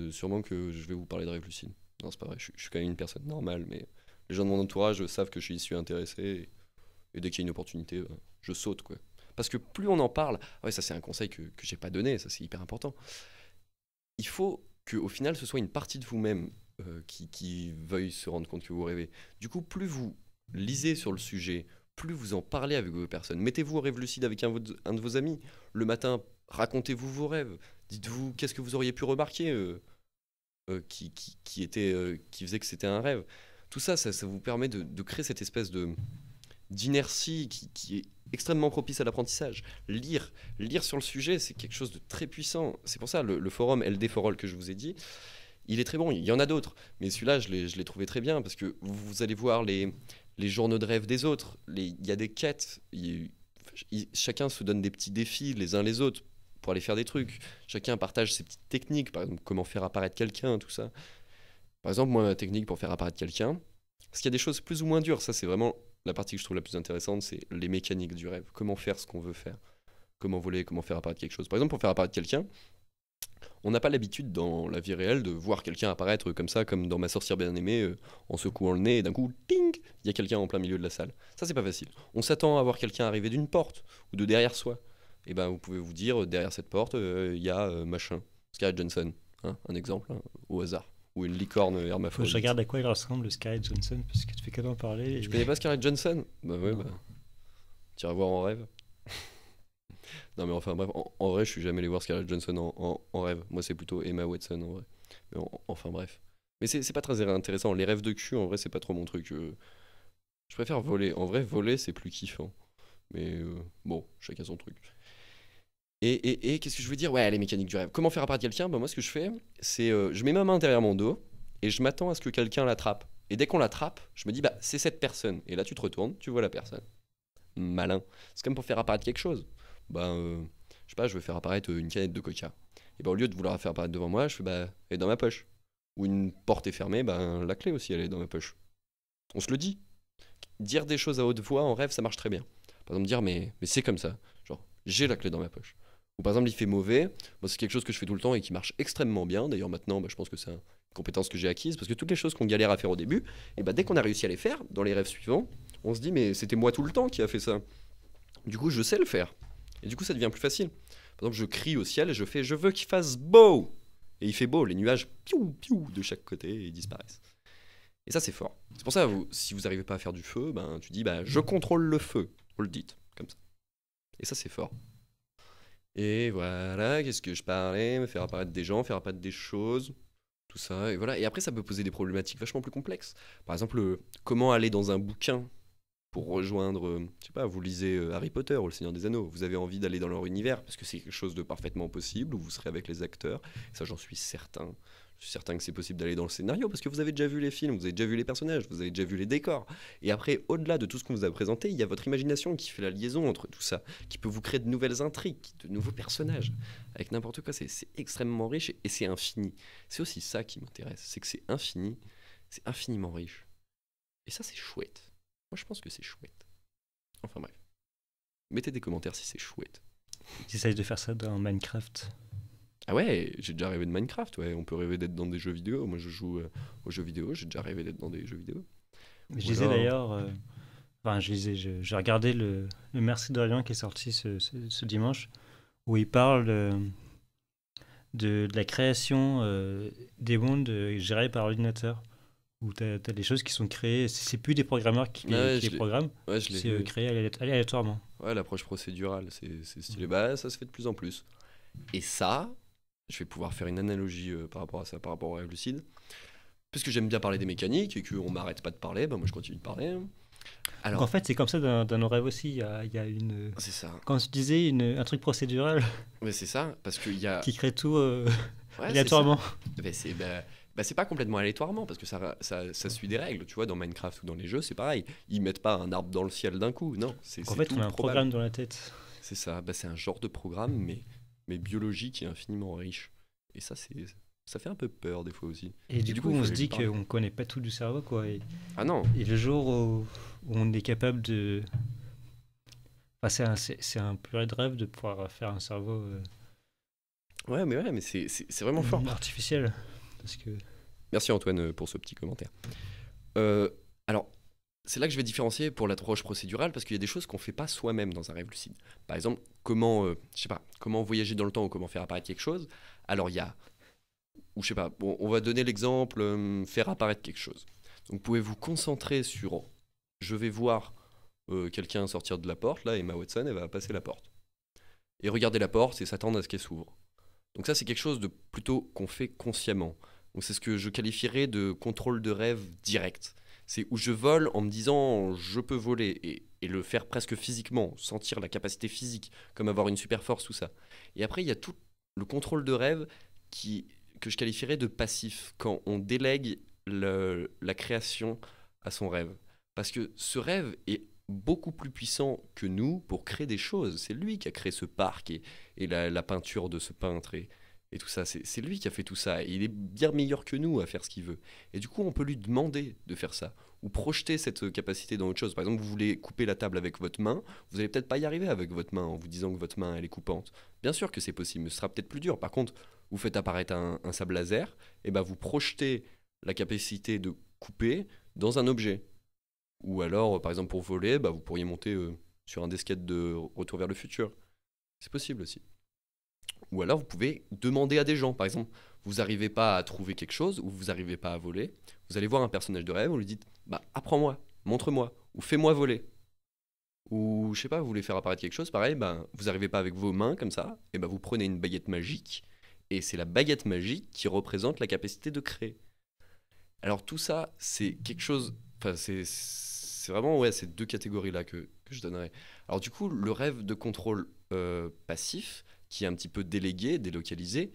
sûrement que je vais vous parler de rêve lucide. Non, c'est pas vrai, je suis quand même une personne normale, mais les gens de mon entourage savent que je suis intéressé et dès qu'il y a une opportunité, je saute, quoi. Parce que plus on en parle, ouais, ça c'est un conseil que j'ai pas donné, ça c'est hyper important. Il faut qu'au final, ce soit une partie de vous-même qui veuille se rendre compte que vous rêvez. Du coup, plus vous lisez sur le sujet, plus vous en parlez avec vos personnes. Mettez-vous au rêve lucide avec un de vos amis. Le matin, racontez-vous vos rêves. Dites-vous qu'est-ce que vous auriez pu remarquer qui faisait que c'était un rêve. Tout ça, ça vous permet de créer cette espèce d'inertie qui est extrêmement propice à l'apprentissage. Lire sur le sujet, c'est quelque chose de très puissant. C'est pour ça, le forum LD for All que je vous ai dit, il est très bon. Il y en a d'autres, mais celui-là, je l'ai trouvé très bien parce que vous allez voir les journaux de rêve des autres. Il y a des quêtes. Chacun se donne des petits défis les uns les autres pour aller faire des trucs. Chacun partage ses petites techniques, par exemple, comment faire apparaître quelqu'un, tout ça. Par exemple, moi, ma technique pour faire apparaître quelqu'un, parce qu'il y a des choses plus ou moins dures, ça c'est vraiment la partie que je trouve la plus intéressante, c'est les mécaniques du rêve. Comment faire ce qu'on veut faire. Comment voler, comment faire apparaître quelque chose. Par exemple, pour faire apparaître quelqu'un, on n'a pas l'habitude dans la vie réelle de voir quelqu'un apparaître comme ça, comme dans Ma sorcière bien-aimée, en secouant le nez, et d'un coup, ting, il y a quelqu'un en plein milieu de la salle. Ça, c'est pas facile. On s'attend à voir quelqu'un arriver d'une porte ou de derrière soi. Et ben, vous pouvez vous dire, derrière cette porte, il y a machin, Scarlett Johansson, hein, un exemple, hein, au hasard. Ou une licorne Faut que hermaphrodite. je regarde à quoi il ressemble, Scarlett Johansson, parce que tu fais que d'en parler. Tu connais pas Scarlett Johansson? Bah ouais, Non. tu iras voir en rêve. Non mais enfin bref, en vrai je suis jamais allé voir Scarlett Johansson en rêve. Moi c'est plutôt Emma Watson en vrai. Mais enfin bref. Mais c'est pas très intéressant. Les rêves de cul, en vrai, c'est pas trop mon truc. Je préfère voler. En vrai, voler, c'est plus kiffant. Mais bon, chacun son truc. Et qu'est-ce que je veux dire? Ouais, les mécaniques du rêve. Comment faire apparaître quelqu'un? Bah, moi, ce que je fais, c'est je mets ma main derrière mon dos et je m'attends à ce que quelqu'un l'attrape. Et dès qu'on l'attrape, je me dis, bah, c'est cette personne. Et là, tu te retournes, tu vois la personne. Malin. C'est comme pour faire apparaître quelque chose. Bah, je sais pas, je veux faire apparaître une canette de coca. Et bah, au lieu de vouloir la faire apparaître devant moi, je fais, bah, elle est dans ma poche. Ou une porte est fermée, bah, la clé aussi, elle est dans ma poche. On se le dit. Dire des choses à haute voix en rêve, ça marche très bien. Par exemple, dire, mais c'est comme ça. Genre, j'ai la clé dans ma poche. Ou par exemple, il fait mauvais. Moi, c'est quelque chose que je fais tout le temps et qui marche extrêmement bien. D'ailleurs, maintenant, bah, je pense que c'est une compétence que j'ai acquise. Parce que toutes les choses qu'on galère à faire au début, et bah, dès qu'on a réussi à les faire, dans les rêves suivants, on se dit, mais c'était moi tout le temps qui a fait ça. Du coup, je sais le faire. Et du coup, ça devient plus facile. Par exemple, je crie au ciel et je fais, je veux qu'il fasse beau. Et il fait beau. Les nuages, piou, piou, de chaque côté, et ils disparaissent. Et ça, c'est fort. C'est pour ça, si vous n'arrivez pas à faire du feu, ben, tu dis, bah, je contrôle le feu. Vous le dites, comme ça. Et ça, c'est fort. Et voilà, qu'est-ce que je parlais? Me faire apparaître des gens, faire apparaître des choses, tout ça. Et voilà. Et après, ça peut poser des problématiques vachement plus complexes. Par exemple, comment aller dans un bouquin pour rejoindre, je sais pas, vous lisez Harry Potter ou Le Seigneur des Anneaux, vous avez envie d'aller dans leur univers parce que c'est quelque chose de parfaitement possible, où vous serez avec les acteurs, ça j'en suis certain. Je suis certain que c'est possible d'aller dans le scénario parce que vous avez déjà vu les films, vous avez déjà vu les personnages, vous avez déjà vu les décors. Et après, au-delà de tout ce qu'on vous a présenté, il y a votre imagination qui fait la liaison entre tout ça, qui peut vous créer de nouvelles intrigues, de nouveaux personnages. Avec n'importe quoi, c'est extrêmement riche et c'est infini. C'est aussi ça qui m'intéresse, c'est que c'est infini, c'est infiniment riche. Et ça, c'est chouette. Moi, je pense que c'est chouette. Enfin bref. Mettez des commentaires si c'est chouette. J'essaye de faire ça dans Minecraft. Ah ouais, j'ai déjà rêvé de Minecraft, ouais. On peut rêver d'être dans des jeux vidéo. Moi, je joue aux jeux vidéo. J'ai déjà rêvé d'être dans des jeux vidéo. Je lisais d'ailleurs, enfin, j'ai regardé le Merci d'Orient qui est sorti ce dimanche, où il parle de la création des mondes gérés par ordinateur. Où tu as des choses qui sont créées, c'est plus des programmeurs qui les programment, Ouais, je l'ai c'est vu. créé aléatoirement. Ouais, l'approche procédurale, c'est stylé. Bah, ça se fait de plus en plus. Et ça, je vais pouvoir faire une analogie par rapport à ça, par rapport au rêve lucide. Puisque j'aime bien parler des mécaniques et qu'on m'arrête pas de parler, bah moi je continue de parler. Donc Alors, en fait, c'est comme ça dans nos rêves aussi. Il y a une. c'est ça. Quand tu disais un truc procédural Mais c'est ça, parce qu'il y a. qui crée tout Ouais, c'est ça. aléatoirement. C'est pas complètement aléatoirement parce que ça suit des règles, tu vois, dans Minecraft ou dans les jeux, c'est pareil. Ils mettent pas un arbre dans le ciel d'un coup, non. En fait, tout on a un probable. programme dans la tête. C'est ça, c'est un genre de programme, mais biologique et infiniment riche. Et ça fait un peu peur des fois aussi. Et du coup, il on faut se lui dit parler. qu'on connaît pas tout du cerveau, quoi. Ah non, Et le jour où on est capable de. Enfin, c'est un purée de rêve de pouvoir faire un cerveau ouais, mais c'est vraiment fort. artificiel. Parce que. Merci Antoine pour ce petit commentaire. Alors, c'est là que je vais différencier pour l'approche procédurale parce qu'il y a des choses qu'on fait pas soi-même dans un rêve lucide. Par exemple, je sais pas, comment voyager dans le temps ou comment faire apparaître quelque chose. Alors il y a, ou je sais pas, bon, on va donner l'exemple, faire apparaître quelque chose. Donc vous pouvez vous concentrer sur, je vais voir quelqu'un sortir de la porte, là, Emma Watson, elle va passer la porte. Et regarder la porte et s'attendre à ce qu'elle s'ouvre. Donc ça, c'est quelque chose de plutôt qu'on fait consciemment. Donc c'est ce que je qualifierais de contrôle de rêve direct. C'est où je vole en me disant je peux voler et le faire presque physiquement, sentir la capacité physique, comme avoir une super force, tout ça. Et après, il y a tout le contrôle de rêve que je qualifierais de passif, quand on délègue la création à son rêve. Parce que ce rêve est beaucoup plus puissant que nous pour créer des choses. C'est lui qui a créé ce parc et la peinture de ce peintre et tout ça. C'est lui qui a fait tout ça. Et il est bien meilleur que nous à faire ce qu'il veut. Et du coup, on peut lui demander de faire ça. Ou projeter cette capacité dans autre chose. Par exemple, vous voulez couper la table avec votre main. Vous n'allez peut-être pas y arriver avec votre main en vous disant que votre main, elle est coupante. Bien sûr que c'est possible, mais ce sera peut-être plus dur. Par contre, vous faites apparaître un sable laser. Et ben vous projetez la capacité de couper dans un objet. Ou alors, par exemple, pour voler, vous pourriez monter sur un disquette de Retour vers le futur. C'est possible aussi. Ou alors, vous pouvez demander à des gens. Par exemple, vous n'arrivez pas à trouver quelque chose ou vous n'arrivez pas à voler. Vous allez voir un personnage de rêve, vous lui dites apprends-moi, montre-moi, ou fais-moi voler. Ou, je sais pas, vous voulez faire apparaître quelque chose, pareil, vous n'arrivez pas avec vos mains comme ça, et vous prenez une baguette magique, et c'est la baguette magique qui représente la capacité de créer. Alors tout ça, c'est quelque chose... Enfin, c'est vraiment, ouais, ces deux catégories-là que je donnerais. Alors du coup, le rêve de contrôle passif, qui est un petit peu délégué, délocalisé,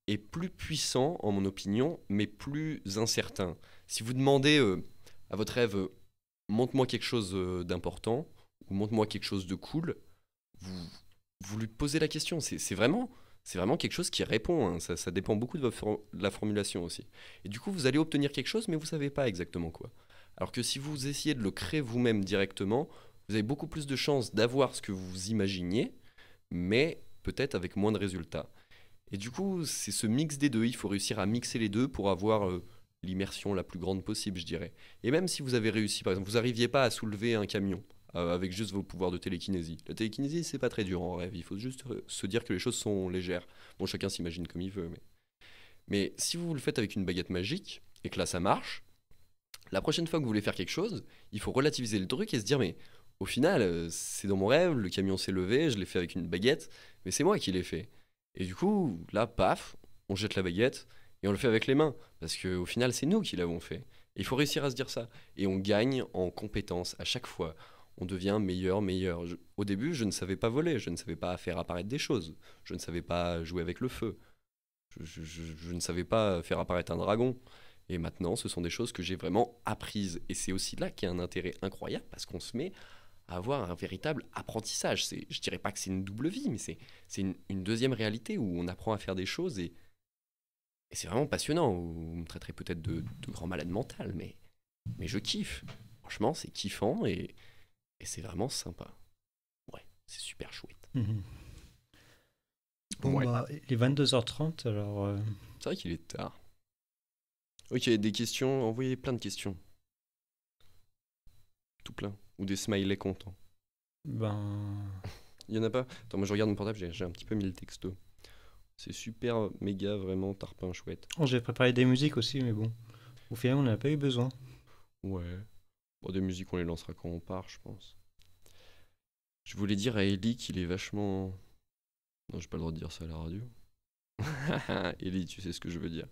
est plus puissant, en mon opinion, mais plus incertain. Si vous demandez à votre rêve, montre-moi quelque chose d'important, ou montre-moi quelque chose de cool, vous, vous lui posez la question. C'est vraiment quelque chose qui répond. Hein. Ça dépend beaucoup de la formulation aussi. Et du coup, vous allez obtenir quelque chose, mais vous ne savez pas exactement quoi. Alors que si vous essayez de le créer vous-même directement, vous avez beaucoup plus de chances d'avoir ce que vous imaginiez, mais peut-être avec moins de résultats. Et du coup, c'est ce mix des deux. Il faut réussir à mixer les deux pour avoir l'immersion la plus grande possible, je dirais. Et même si vous avez réussi, par exemple, vous n'arriviez pas à soulever un camion avec juste vos pouvoirs de télékinésie. La télékinésie, c'est pas très dur en rêve. Il faut juste se dire que les choses sont légères. Bon, chacun s'imagine comme il veut. Mais si vous le faites avec une baguette magique et que là, ça marche, la prochaine fois que vous voulez faire quelque chose, il faut relativiser le truc et se dire, mais au final, c'est dans mon rêve, le camion s'est levé, je l'ai fait avec une baguette, mais c'est moi qui l'ai fait. Et du coup, là, paf, on jette la baguette et on le fait avec les mains. Parce qu'au final, c'est nous qui l'avons fait. Et il faut réussir à se dire ça. Et on gagne en compétences à chaque fois. On devient meilleur, meilleur. Au début, je ne savais pas voler, je ne savais pas faire apparaître des choses, je ne savais pas jouer avec le feu, je ne savais pas faire apparaître un dragon. Et maintenant, ce sont des choses que j'ai vraiment apprises. Et c'est aussi là qu'il y a un intérêt incroyable parce qu'on se met à avoir un véritable apprentissage. Je dirais pas que c'est une double vie, mais c'est une deuxième réalité où on apprend à faire des choses et c'est vraiment passionnant. Vous me traiterez peut-être de grand malade mental, mais je kiffe. Franchement, c'est kiffant et c'est vraiment sympa. Ouais, c'est super chouette. Mhm. Bon, Ouais. bah, il est 22h30, alors C'est vrai qu'il est tard. Ok, des questions, envoyez plein de questions. Tout plein. Ou des smileys contents. ben, Il y en a pas? Attends, moi je regarde mon portable, j'ai un petit peu mis le texto. C'est super méga vraiment tarpin chouette. oh, j'ai préparé des musiques aussi, mais bon, au final, on n'a pas eu besoin. Ouais. Bon, des musiques on les lancera quand on part, je pense. Je voulais dire à Ellie qu'il est vachement... Non, j'ai pas le droit de dire ça à la radio. Ellie, tu sais ce que je veux dire.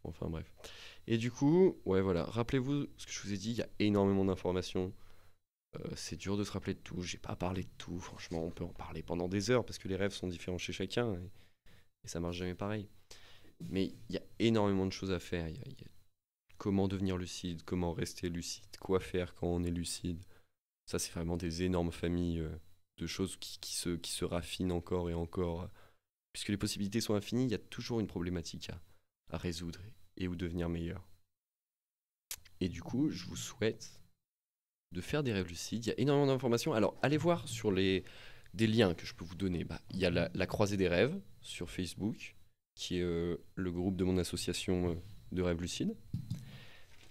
Enfin bref. Et du coup, ouais voilà, rappelez-vous ce que je vous ai dit, il y a énormément d'informations. C'est dur de se rappeler de tout, j'ai pas parlé de tout, franchement on peut en parler pendant des heures parce que les rêves sont différents chez chacun et ça marche jamais pareil. Mais il y a énormément de choses à faire, il y a comment devenir lucide, comment rester lucide, quoi faire quand on est lucide. Ça c'est vraiment des énormes familles de choses qui se raffinent encore et encore. Puisque les possibilités sont infinies, il y a toujours une problématique à résoudre et où devenir meilleur. Et du coup, je vous souhaite de faire des rêves lucides. Il y a énormément d'informations. Alors, allez voir sur des liens que je peux vous donner. Bah, il y a la Croisée des rêves sur Facebook, qui est le groupe de mon association de rêves lucides.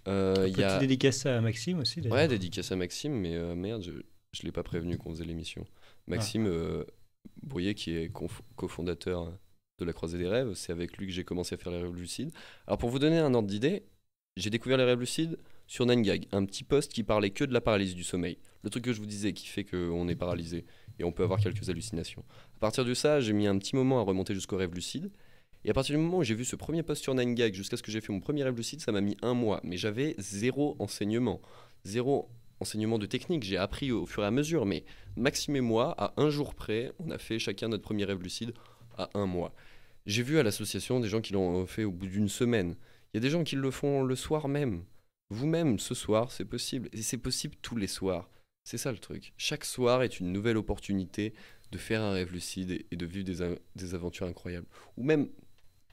Il y Petit a... dédicace à Maxime aussi, d'ailleurs. Ouais, dédicace à Maxime, mais merde, je ne l'ai pas prévenu qu'on faisait l'émission. Maxime Brouillet, qui est cofondateur de la Croisée des rêves, c'est avec lui que j'ai commencé à faire les rêves lucides. Alors, pour vous donner un ordre d'idée, j'ai découvert les rêves lucides sur 9gag, un petit post qui parlait que de la paralysie du sommeil. Le truc que je vous disais qui fait qu'on est paralysé et on peut avoir quelques hallucinations. À partir de ça, j'ai mis un petit moment à remonter jusqu'au rêve lucide. Et à partir du moment où j'ai vu ce premier post sur 9gag jusqu'à ce que j'ai fait mon premier rêve lucide, ça m'a mis un mois. Mais j'avais zéro enseignement. Zéro enseignement de technique. J'ai appris au fur et à mesure. Mais Maxime et moi, à un jour près, on a fait chacun notre premier rêve lucide à un mois. J'ai vu à l'association des gens qui l'ont fait au bout d'une semaine. Il y a des gens qui le font le soir même. Vous-même, ce soir, c'est possible. Et c'est possible tous les soirs. C'est ça le truc. Chaque soir est une nouvelle opportunité de faire un rêve lucide et de vivre des aventures incroyables. Ou même,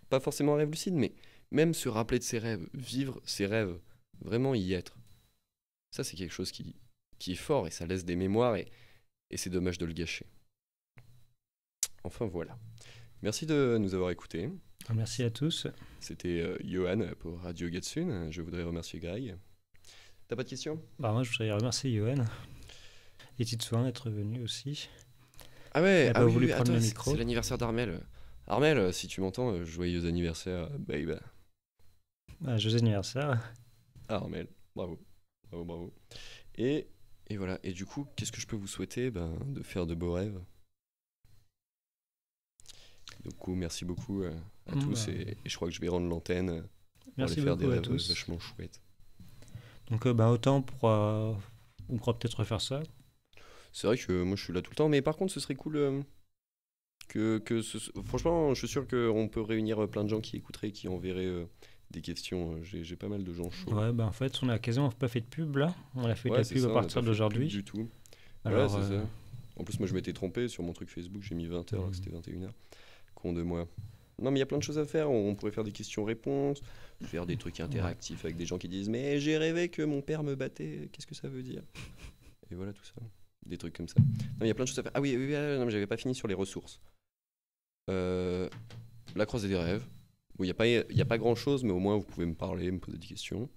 pas forcément un rêve lucide, mais même se rappeler de ses rêves, vivre ses rêves, vraiment y être. Ça, c'est quelque chose qui est fort et ça laisse des mémoires et c'est dommage de le gâcher. Enfin voilà. Merci de nous avoir écoutés. Merci à tous. C'était Johan pour Radio Gatsun. Je voudrais remercier Greg. T'as pas de questions? Bah, moi, je voudrais remercier Johan et Titsouin d'être venu aussi. Ah ouais, Il a pas voulu prendre le micro. c'est l'anniversaire d'Armel. Armel, si tu m'entends, joyeux anniversaire, baby. Bah, joyeux anniversaire. Armel, bravo, bravo, bravo. Et voilà, et du coup, qu'est-ce que je peux vous souhaiter? De faire de beaux rêves. Du coup, merci beaucoup à tous, et je crois que je vais rendre l'antenne Merci aller faire des beaucoup à rêves tous. vachement chouettes. Donc, autant on pourra peut-être refaire ça. C'est vrai que moi je suis là tout le temps, mais par contre ce serait cool franchement je suis sûr qu'on peut réunir plein de gens qui écouteraient, qui enverraient des questions. J'ai pas mal de gens chauds. Ouais, en fait, on a quasiment pas fait de pub là. On a fait de Ouais, la c'est pub ça, à on a partir pas fait de pub d'aujourd'hui. du tout. Alors, ouais, c'est ça. En plus moi je m'étais trompé sur mon truc Facebook, j'ai mis 20h alors que c'était 21h. Con de moi. Non mais il y a plein de choses à faire, on pourrait faire des questions-réponses, faire des trucs interactifs avec des gens qui disent mais j'ai rêvé que mon père me battait, qu'est-ce que ça veut dire? Et voilà tout ça. Des trucs comme ça. Non, il y a plein de choses à faire. Ah oui, non, mais j'avais pas fini sur les ressources. La croisée des rêves. Bon, il y a pas grand chose, mais au moins vous pouvez me parler, me poser des questions.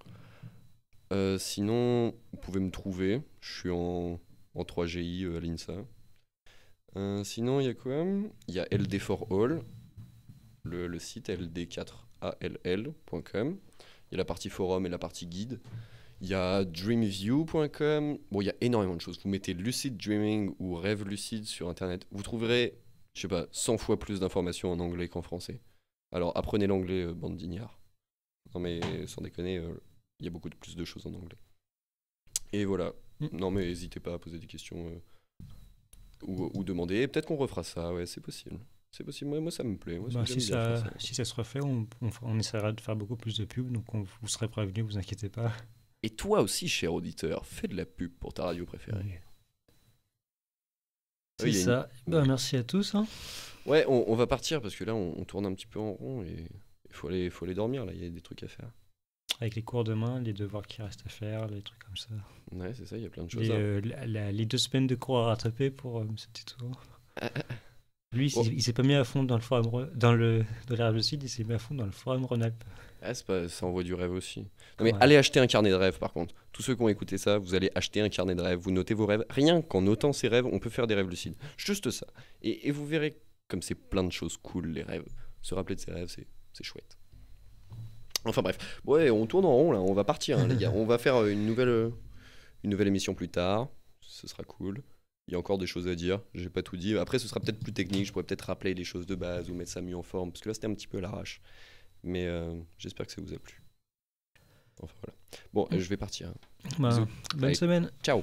Sinon, vous pouvez me trouver. Je suis en 3GI à l'INSA. Sinon, il y a quoi? Il y a LD4All, le site ld4all.com. Il y a la partie forum et la partie guide. Il y a dreamview.com. Bon, il y a énormément de choses. Vous mettez lucid dreaming ou rêve lucide sur internet. Vous trouverez, je sais pas, 100 fois plus d'informations en anglais qu'en français. Alors apprenez l'anglais, bande d'ignards. Non mais sans déconner, il y a beaucoup plus de choses en anglais. Et voilà. Non mais n'hésitez pas à poser des questions ou demander. Peut-être qu'on refera ça, ouais, c'est possible. C'est possible, moi ça me plaît. Moi, si ça se refait, on essaiera de faire beaucoup plus de pubs, donc vous serez prévenus, vous inquiétez pas. Et toi aussi, cher auditeur, fais de la pub pour ta radio préférée. C'est ça. Merci à tous. Hein. Ouais, on va partir parce que là, on tourne un petit peu en rond et il faut aller dormir. Là, il y a des trucs à faire. Avec les cours demain, les devoirs qui restent à faire, les trucs comme ça. Ouais, c'est ça, il y a plein de choses. Les 2 semaines de cours à rattraper pour ce petit tour. Lui, il s'est pas mis à fond dans le forum, dans le rêve du Sud, il s'est mis à fond dans le forum Rhône-Alpes. Ah, ça envoie du rêve aussi. Non, mais allez acheter un carnet de rêve par contre. Tous ceux qui ont écouté ça, vous allez acheter un carnet de rêve, vous notez vos rêves. Rien qu'en notant ses rêves, on peut faire des rêves lucides. Juste ça. Et vous verrez comme c'est plein de choses cool, les rêves. Se rappeler de ses rêves, c'est chouette. Enfin bref. Ouais, on tourne en rond là, on va partir, hein, les gars. On va faire une nouvelle émission plus tard. Ce sera cool. Il y a encore des choses à dire, j'ai pas tout dit. Après, ce sera peut-être plus technique, je pourrais peut-être rappeler les choses de base ou mettre ça mieux en forme, parce que là, c'était un petit peu à l'arrache. Mais j'espère que ça vous a plu. Enfin voilà. Bon, je vais partir. Bonne semaine. Ciao.